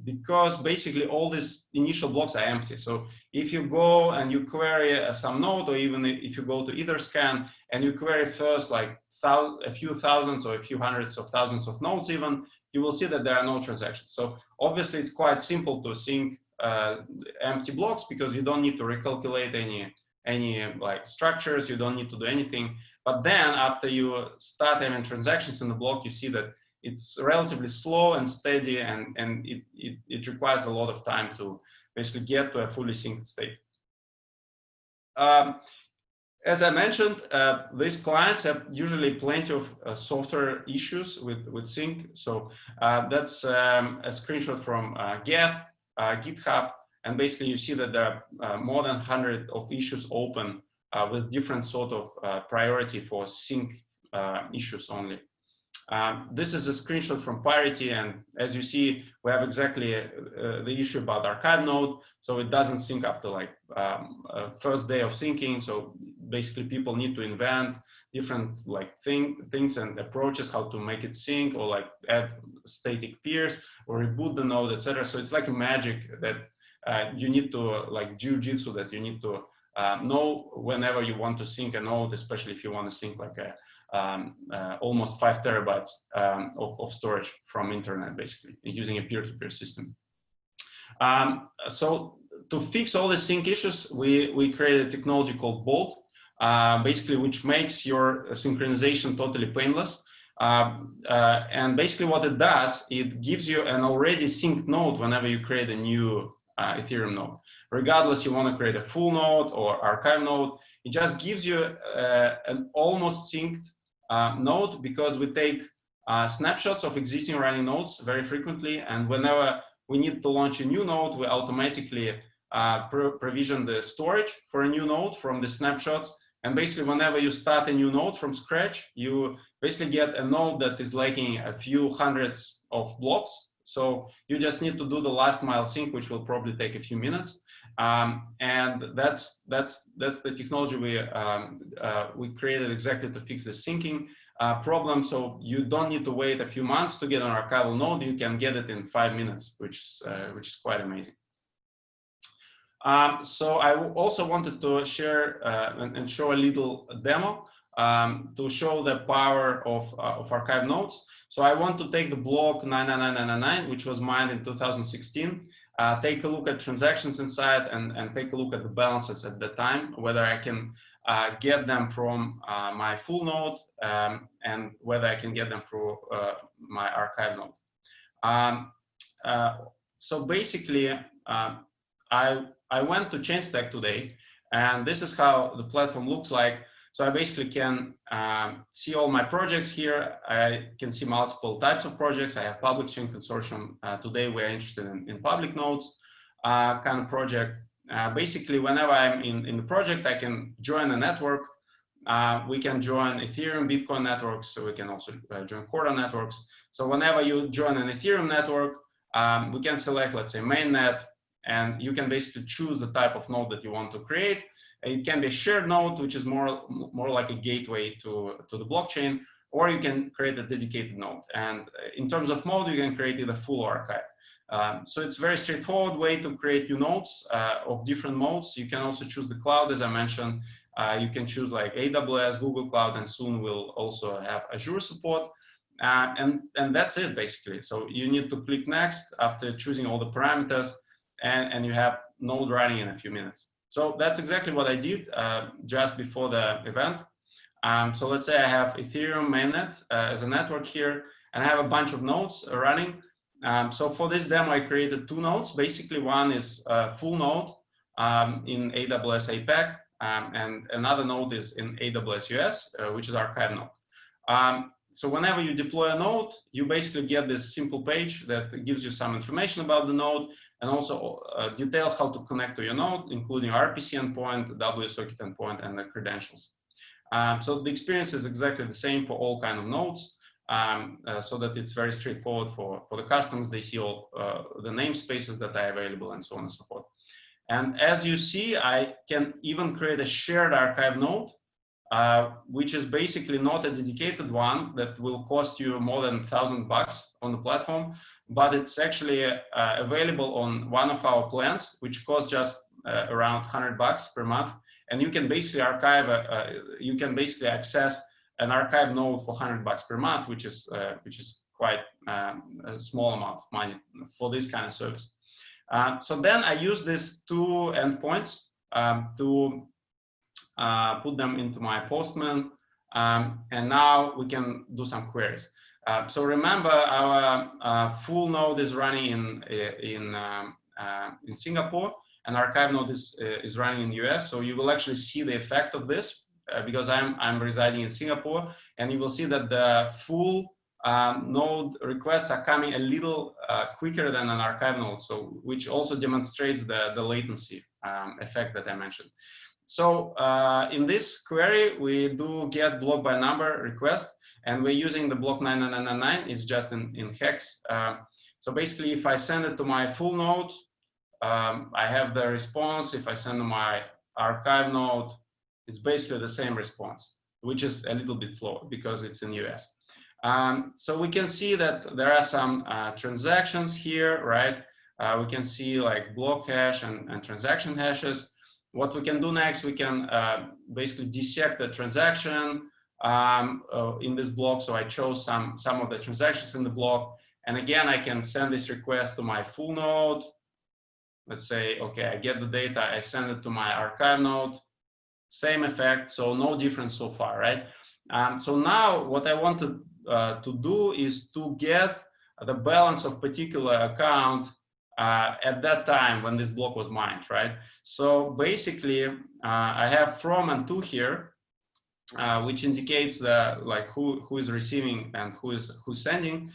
because basically all these initial blocks are empty. So if you go and you query some node, or even if you go to Etherscan and you query first like a few thousands or a few hundreds of thousands of nodes even, you will see that there are no transactions. So obviously it's quite simple to sync empty blocks because you don't need to recalculate any like structures, you don't need to do anything. But then after you start having transactions in the block, you see that it's relatively slow and steady, and it requires a lot of time to basically get to a fully synced state. As I mentioned, these clients have usually plenty of software issues with sync. So that's a screenshot from Geth, GitHub, and basically you see that there are more than 100 of issues open with different sort of priority for sync issues only. This is a screenshot from Parity, and as you see, we have exactly the issue about archive node. So it doesn't sync after like first day of syncing. So basically people need to invent different like things and approaches how to make it sync, or like add static peers or reboot the node, etc. So it's like a magic that you need to, like jiu-jitsu, that you need to know whenever you want to sync a node, especially if you want to sync like a almost 5 terabytes of storage from internet, basically, using a peer-to-peer system. So to fix all the sync issues, we created a technology called Bolt, basically, which makes your synchronization totally painless. And basically what it does, it gives you an already synced node whenever you create a new Ethereum node. Regardless, you want to create a full node or archive node, it just gives you an almost synced node, because we take snapshots of existing running nodes very frequently, and whenever we need to launch a new node, we automatically provision the storage for a new node from the snapshots. And basically, whenever you start a new node from scratch, you basically get a node that is lacking a few hundreds of blocks. So you just need to do the last mile sync, which will probably take a few minutes. And that's the technology we created exactly to fix the syncing problem. So you don't need to wait a few months to get an archival node. You can get it in 5 minutes, which is quite amazing. So I also wanted to share and show a little demo to show the power of archive nodes. So I want to take the block 99999, which was mined in 2016, take a look at transactions inside, and take a look at the balances at the time, whether I can get them from my full node, and whether I can get them through my archive node. So basically, I went to Chainstack today, and this is how the platform looks like. So I basically can see all my projects here. I can see multiple types of projects. I have public chain consortium. Today we're interested in public nodes kind of project. Basically, whenever I'm in the project, I can join a network. We can join Ethereum, Bitcoin networks. So we can also join Corda networks. So whenever you join an Ethereum network, we can select, let's say, mainnet, and you can basically choose the type of node that you want to create. It can be a shared node, which is more like a gateway to the blockchain, or you can create a dedicated node. And in terms of mode, you can create either full or archive. So it's a very straightforward way to create new nodes of different modes. You can also choose the cloud, as I mentioned. You can choose like AWS, Google Cloud, and soon we'll also have Azure support. And that's it, basically. So you need to click next after choosing all the parameters, and you have node running in a few minutes. So that's exactly what I did just before the event. So let's say I have Ethereum mainnet as a network here, and I have a bunch of nodes running. So for this demo, I created 2 nodes. Basically, one is a full node in AWS APAC, and another node is in AWS US, which is archive node. So whenever you deploy a node, you basically get this simple page that gives you some information about the node, and also details how to connect to your node, including RPC endpoint, WSocket endpoint, and the credentials. So the experience is exactly the same for all kind of nodes, so that it's very straightforward for the customers. They see all the namespaces that are available, and so on and so forth. And as you see, I can even create a shared archive node, which is basically not a dedicated one that will cost you more than $1,000 on the platform, but it's actually available on one of our plans, which costs just around $100 per month. And you can basically archive, you can basically access an archive node for $100 per month, which is quite a small amount of money for this kind of service. So then I use these 2 endpoints to put them into my Postman, and now we can do some queries. So remember, our full node is running in Singapore, and archive node is running in the US. So you will actually see the effect of this because I'm residing in Singapore, and you will see that the full node requests are coming a little quicker than an archive node, so which also demonstrates the latency effect that I mentioned. So in this query, we do get block by number request, and we're using the block 9999. It's just in hex. So basically, if I send it to my full node, I have the response. If I send to my archive node, it's basically the same response, which is a little bit slower because it's in US. So we can see that there are some transactions here, right? We can see like block hash and transaction hashes. What we can do next, we can basically dissect the transaction in this block. So I chose some of the transactions in the block. And again, I can send this request to my full node. Let's say, okay, I get the data, I send it to my archive node. Same effect, so no difference so far, right? So now what I want to do is to get the balance of particular account at that time when this block was mined, right? So basically, I have from and to here, which indicates the like who is receiving and who's sending.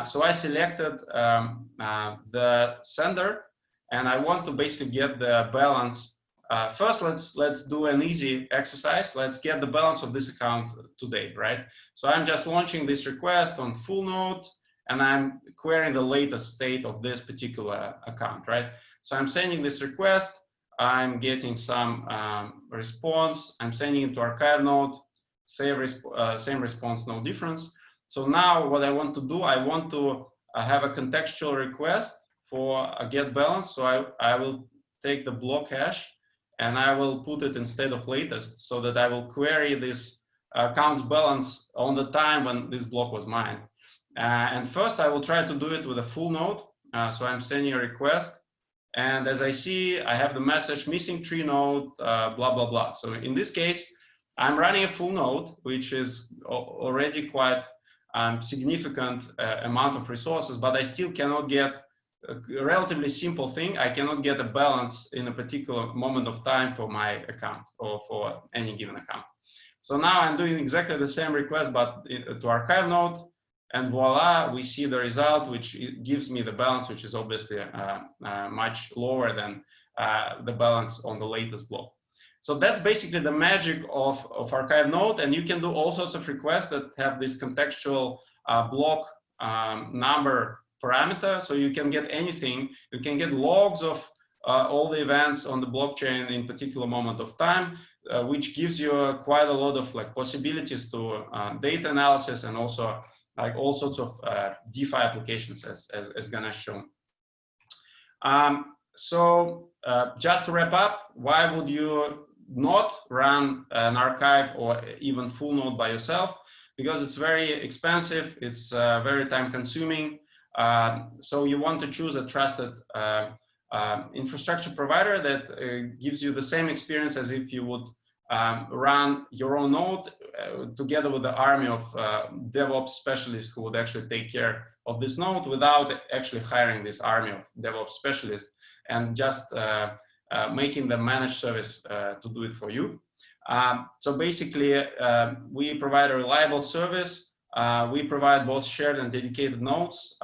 So I selected the sender, and I want to basically get the balance. First, let's do an easy exercise. Let's get the balance of this account today, right? So I'm just launching this request on full node, and I'm querying the latest state of this particular account, right? So I'm sending this request. I'm getting some response. I'm sending it to archive node. Same response, no difference. So now what I want to do, I want to have a contextual request for a get balance. So I will take the block hash and I will put it instead of latest, so that I will query this account balance on the time when this block was mined. And first I will try to do it with a full node. So I'm sending a request. And as I see, I have the message missing tree node, blah, blah, blah. So in this case, I'm running a full node, which is already quite significant amount of resources, but I still cannot get a relatively simple thing. I cannot get a balance in a particular moment of time for my account or for any given account. So now I'm doing exactly the same request, but to archive node. And voila, we see the result, which gives me the balance, which is obviously much lower than the balance on the latest block. So that's basically the magic of archive node. And you can do all sorts of requests that have this contextual block number parameter. So you can get anything. You can get logs of all the events on the blockchain in particular moment of time, which gives you quite a lot of like possibilities to data analysis and also like all sorts of DeFi applications, as Ganesh shown. So just to wrap up, why would you not run an archive or even full node by yourself? Because it's very expensive, it's very time consuming. So you want to choose a trusted infrastructure provider that gives you the same experience as if you would run your own node together with the army of DevOps specialists who would actually take care of this node without actually hiring this army of DevOps specialists and just making the managed service to do it for you. So basically, we provide a reliable service. We provide both shared and dedicated nodes.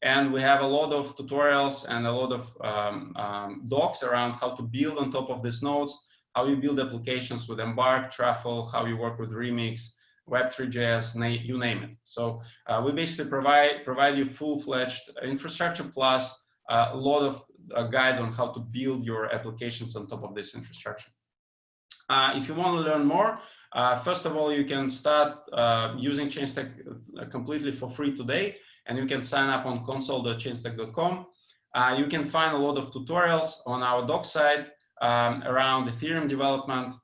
And we have a lot of tutorials and a lot of docs around how to build on top of these nodes, how you build applications with Embark, Truffle, how you work with Remix, Web3.js, you name it. So we basically provide you full-fledged infrastructure plus a lot of guides on how to build your applications on top of this infrastructure. If you want to learn more, first of all, you can start using Chainstack completely for free today, and you can sign up on console.chainstack.com. You can find a lot of tutorials on our doc site around Ethereum development.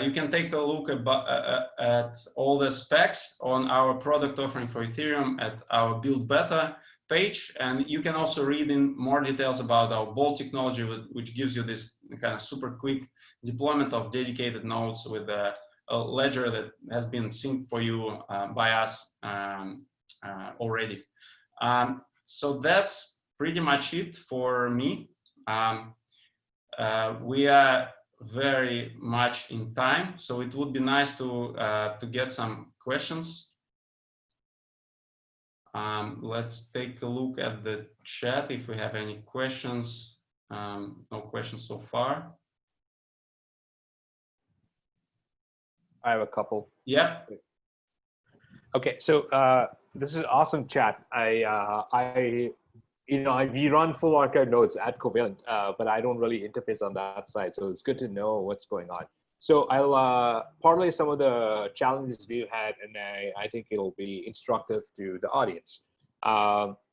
You can take a look at all the specs on our product offering for Ethereum at our build beta page. And you can also read in more details about our Bolt technology, which gives you this kind of super quick deployment of dedicated nodes with a ledger that has been synced for you by us already. So that's pretty much it for me. We are very much in time, so it would be nice to get some questions. Let's take a look at the chat if we have any questions. No questions so far. I have a couple. Yeah. Okay, so this is an awesome chat. We run full archive nodes at Covalent, but I don't really interface on that side. So it's good to know what's going on. So I'll parlay some of the challenges we've had, and I think it'll be instructive to the audience.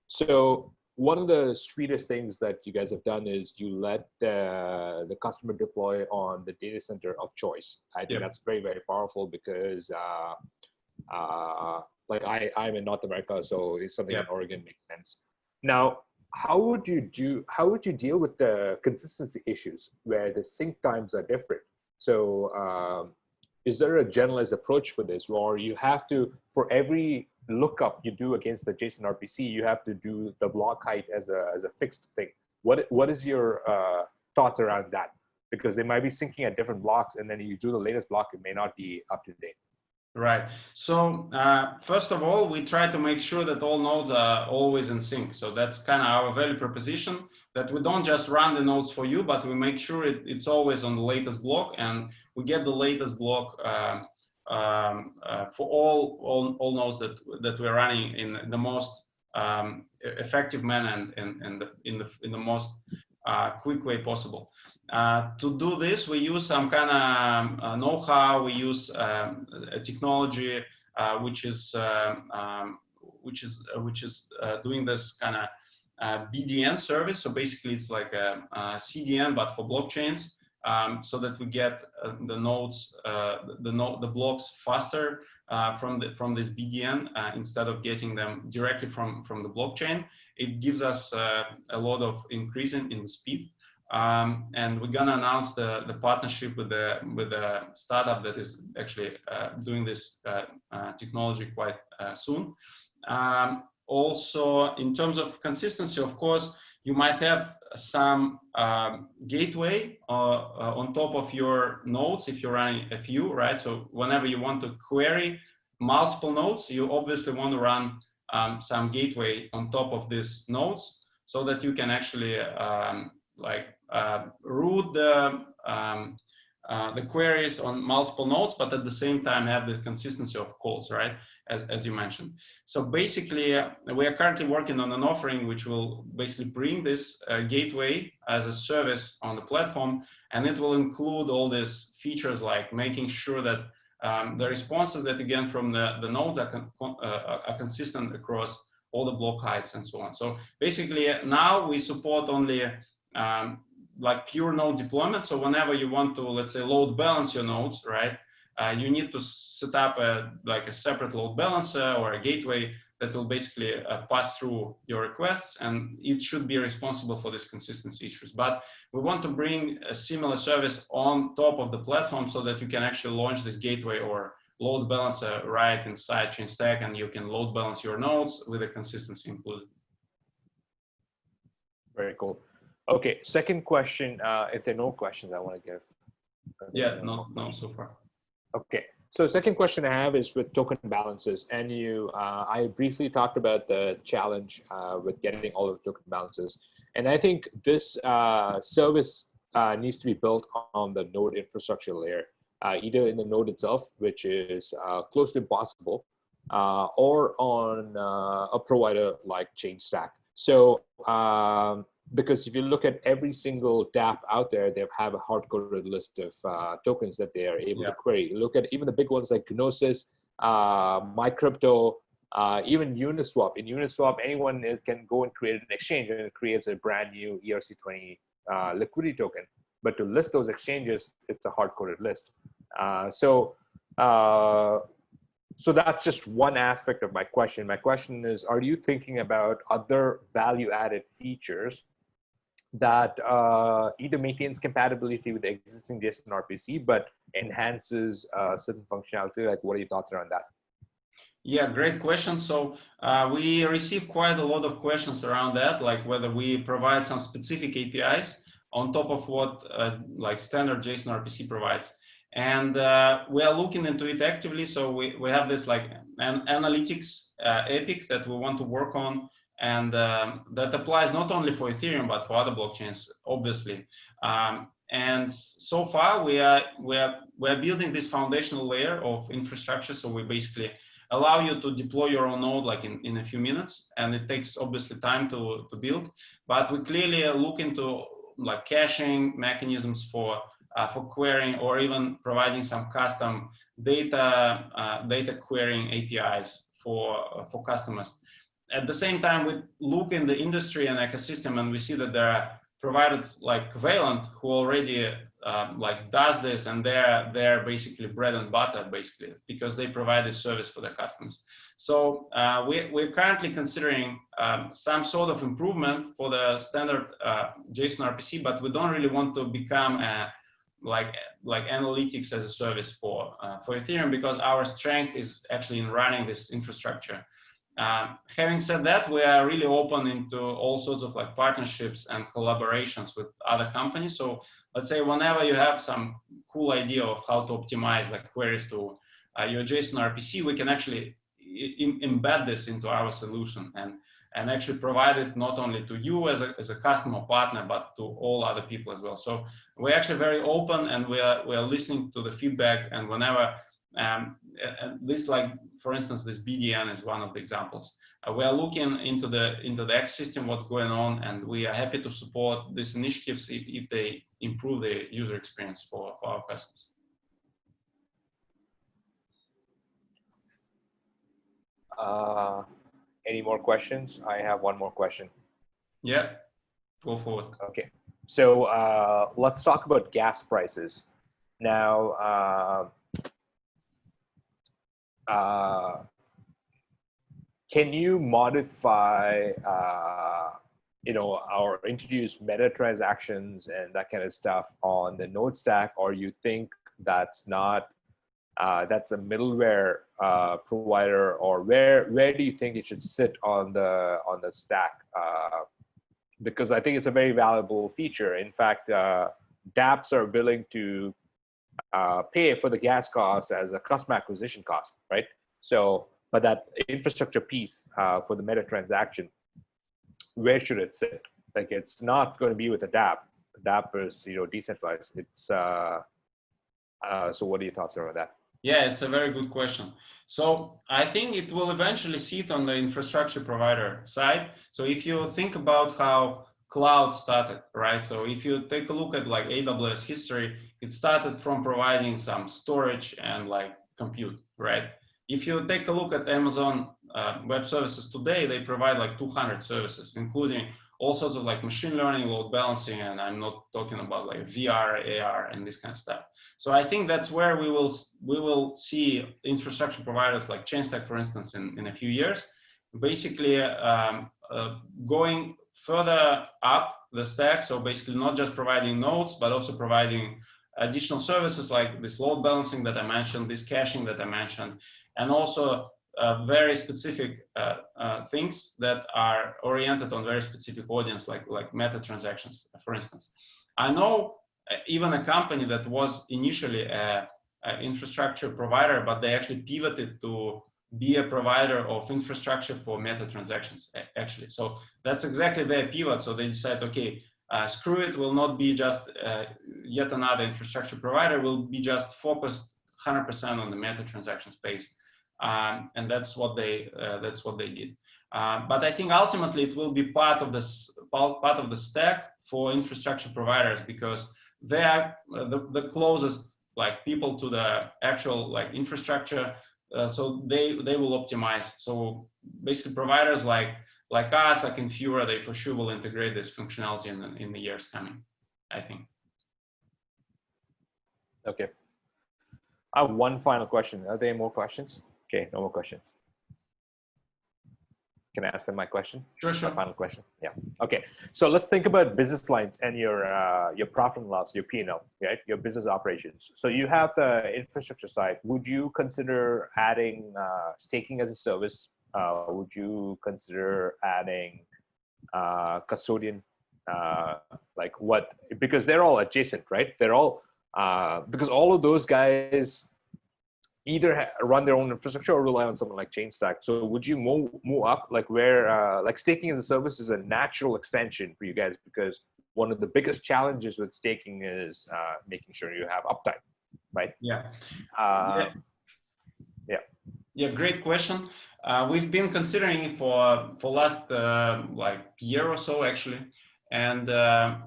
So one of the sweetest things that you guys have done is you let the customer deploy on the data center of choice. I think that's very, very powerful because like I'm in North America, so it's something in Oregon makes sense. Now, how would you deal with the consistency issues where the sync times are different? So is there a generalized approach for this, or you have to, for every lookup you do against the JSON RPC, you have to do the block height as a fixed thing? What is your thoughts around that? Because they might be syncing at different blocks, and then you do the latest block, it may not be up to date. Right. So first of all, we try to make sure that all nodes are always in sync. So that's kind of our value proposition, that we don't just run the nodes for you, but we make sure it's always on the latest block, and we get the latest block for all nodes that we're running in the most effective manner and in the most quick way possible. To do this, we use some kind of know-how. We use a technology which is doing this kind of BDN service. So basically, it's like a CDN but for blockchains, so that we get the nodes, the blocks faster from this BDN instead of getting them directly from the blockchain. It gives us a lot of increase in the speed. And we're gonna announce the partnership with the startup that is actually doing this technology quite soon. Also, in terms of consistency, of course, you might have some gateway on top of your nodes if you're running a few, right? So whenever you want to query multiple nodes, you obviously want to run some gateway on top of these nodes so that you can actually route the queries on multiple nodes, but at the same time have the consistency of calls, right? As you mentioned. So basically, we are currently working on an offering which will basically bring this gateway as a service on the platform, and it will include all these features like making sure that the responses that you get from the nodes are consistent across all the block heights and so on. So basically, now we support only like pure node deployment. So whenever you want to, let's say, load balance your nodes, right, you need to set up a separate load balancer or a gateway that will basically pass through your requests, and it should be responsible for these consistency issues. But we want to bring a similar service on top of the platform so that you can actually launch this gateway or load balancer right inside Chainstack, and you can load balance your nodes with a consistency included. Very cool. Okay, second question. If there are no questions, I want to give. Yeah, no, so far. Okay, so second question I have is with token balances, and I briefly talked about the challenge with getting all of the token balances, and I think this service needs to be built on the node infrastructure layer, either in the node itself, which is close to impossible, or on a provider like Chainstack. So because if you look at every single dApp out there, they have a hard-coded list of tokens that they are able to query. Look at even the big ones like Gnosis, MyCrypto, even Uniswap. In Uniswap, anyone can go and create an exchange, and it creates a brand new ERC20 liquidity token. But to list those exchanges, it's a hard-coded list. So that's just one aspect of my question. My question is, are you thinking about other value-added features that either maintains compatibility with the existing JSON RPC, but enhances certain functionality? Like, what are your thoughts around that? Yeah, great question. So we receive quite a lot of questions around that, like whether we provide some specific APIs on top of what like standard JSON RPC provides. And we are looking into it actively. So we have this like an analytics epic that we want to work on, and that applies not only for Ethereum but for other blockchains, obviously. And so far we are building this foundational layer of infrastructure. So we basically allow you to deploy your own node like in a few minutes, and it takes obviously time to build. But we clearly look into like caching mechanisms for querying, or even providing some custom data querying APIs for customers. at the same time, we look in the industry and ecosystem, and we see that there are providers like Covalent who already like does this, and they're basically bread and butter, basically, because they provide this service for their customers. So we're currently considering some sort of improvement for the standard JSON RPC, but we don't really want to become like analytics as a service for Ethereum, because our strength is actually in running this infrastructure. Having said that, we are really open into all sorts of like partnerships and collaborations with other companies. So let's say whenever you have some cool idea of how to optimize like queries to your JSON RPC, we can actually embed this into our solution and actually provide it not only to you as a customer partner, but to all other people as well. So we're actually very open, and we are listening to the feedback, and whenever this, like for instance, this BDN is one of the examples. We are looking into the ecosystem, what's going on, and we are happy to support these initiatives if they improve the user experience for our customers. Any more questions? I have one more question. Yeah, go forward. Okay, so let's talk about gas prices. Now, can you modify, or introduce meta transactions and that kind of stuff on the node stack, or you think that's not, that's a middleware provider, or where do you think it should sit on the stack? Because I think it's a very valuable feature. In fact, dApps are willing to pay for the gas cost as a customer acquisition cost, right? So, but that infrastructure piece for the meta transaction, where should it sit? Like, it's not going to be with a dApp. dApp is, decentralized. It's so what are your thoughts around that? Yeah, it's a very good question. So I think it will eventually sit on the infrastructure provider side. So if you think about how cloud started, right? So if you take a look at like AWS history, it started from providing some storage and like compute, right? If you take a look at Amazon Web Services today, they provide like 200 services, including all sorts of like machine learning, load balancing, and I'm not talking about like VR, AR, and this kind of stuff. So I think that's where we will see infrastructure providers like Chainstack, for instance, in a few years, basically going further up the stack. So basically not just providing nodes, but also providing additional services like this load balancing that I mentioned, this caching that I mentioned, and also very specific things that are oriented on very specific audience, like meta transactions, for instance. I know even a company that was initially an infrastructure provider, but they actually pivoted to be a provider of infrastructure for meta transactions, actually. So that's exactly their pivot. So they decide, okay, screw it, will not be just yet another infrastructure provider, will be just focused 100% on the meta transaction space. And that's what they did. But I think ultimately it will be part of the stack for infrastructure providers, because they are the closest like people to the actual like infrastructure. So they will optimize. So basically providers like us, like Infura, they for sure will integrate this functionality in the years coming, I think. Okay. I have one final question. Are there more questions? Okay, no more questions. Can I ask them my question? Sure. My final question. Yeah. Okay. So let's think about business lines and your profit and loss, your P&L, right? Your business operations. So you have the infrastructure side. Would you consider adding staking as a service? Would you consider adding custodian? Like what? Because they're all adjacent, right? They're all because all of those guys either run their own infrastructure or rely on something like Chainstack. So would you move up, like where like staking as a service is a natural extension for you guys, because one of the biggest challenges with staking is making sure you have uptime, right? Yeah. Yeah, great question. We've been considering it for last like year or so, actually. And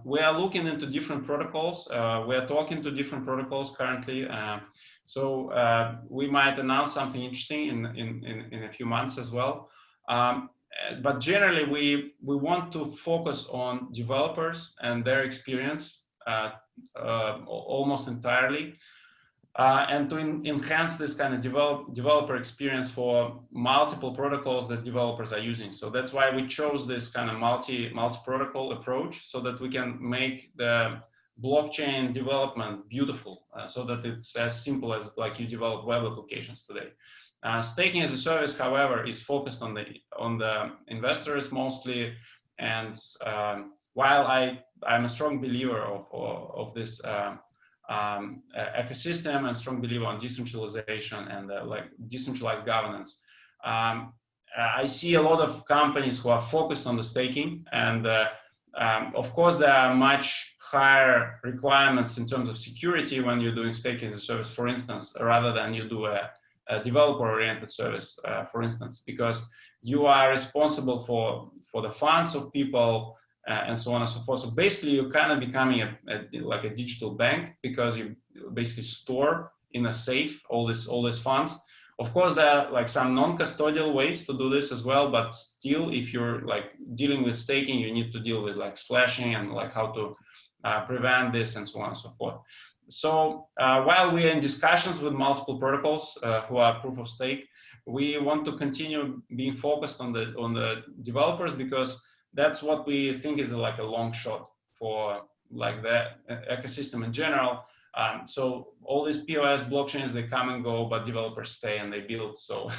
we are looking into different protocols. We are talking to different protocols currently. So we might announce something interesting in a few months as well. but generally, we want to focus on developers and their experience almost entirely, and to enhance this kind of developer experience for multiple protocols that developers are using. So that's why we chose this kind of multi-protocol approach, so that we can make the blockchain development beautiful, so that it's as simple as like you develop web applications today. Staking as a service, however, is focused on the investors mostly, and while I'm a strong believer of this ecosystem and strong believer on decentralization and like decentralized governance, I see a lot of companies who are focused on the staking, and of course there are much higher requirements in terms of security when you're doing staking as a service, for instance, rather than you do a developer-oriented service, for instance, because you are responsible for the funds of people and so on and so forth. So basically, you're kind of becoming like a digital bank, because you basically store in a safe all these funds. Of course, there are like some non-custodial ways to do this as well, but still, if you're like dealing with staking, you need to deal with like slashing and like how to prevent this and so on and so forth. So while we are in discussions with multiple protocols who are proof of stake, we want to continue being focused on the developers, because that's what we think is like a long shot for like the ecosystem in general. So all these POS blockchains, they come and go, but developers stay and they build. So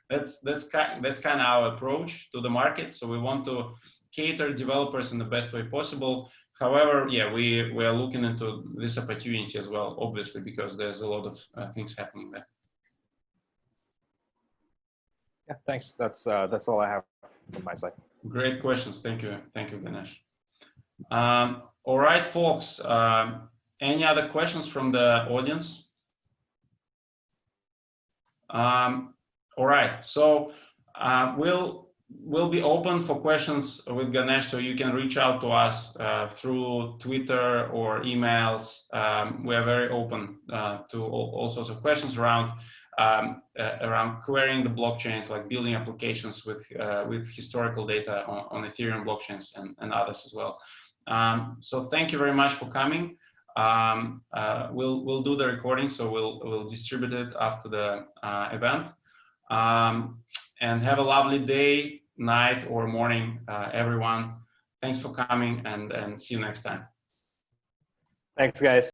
that's kind of our approach to the market. So we want to cater developers in the best way possible. However, yeah, we are looking into this opportunity as well, obviously, because there's a lot of things happening there. Yeah, thanks. That's all I have from my side. Great questions. Thank you, Ganesh. All right, folks. Any other questions from the audience? All right. So we'll be open for questions with Ganesh, so you can reach out to us through Twitter or emails. We are very open to all sorts of questions around querying the blockchains, like building applications with historical data on Ethereum blockchains and others as well. So thank you very much for coming. We'll do the recording, so we'll distribute it after the event. And have a lovely day, night, or morning, everyone. Thanks for coming, and see you next time. Thanks, guys.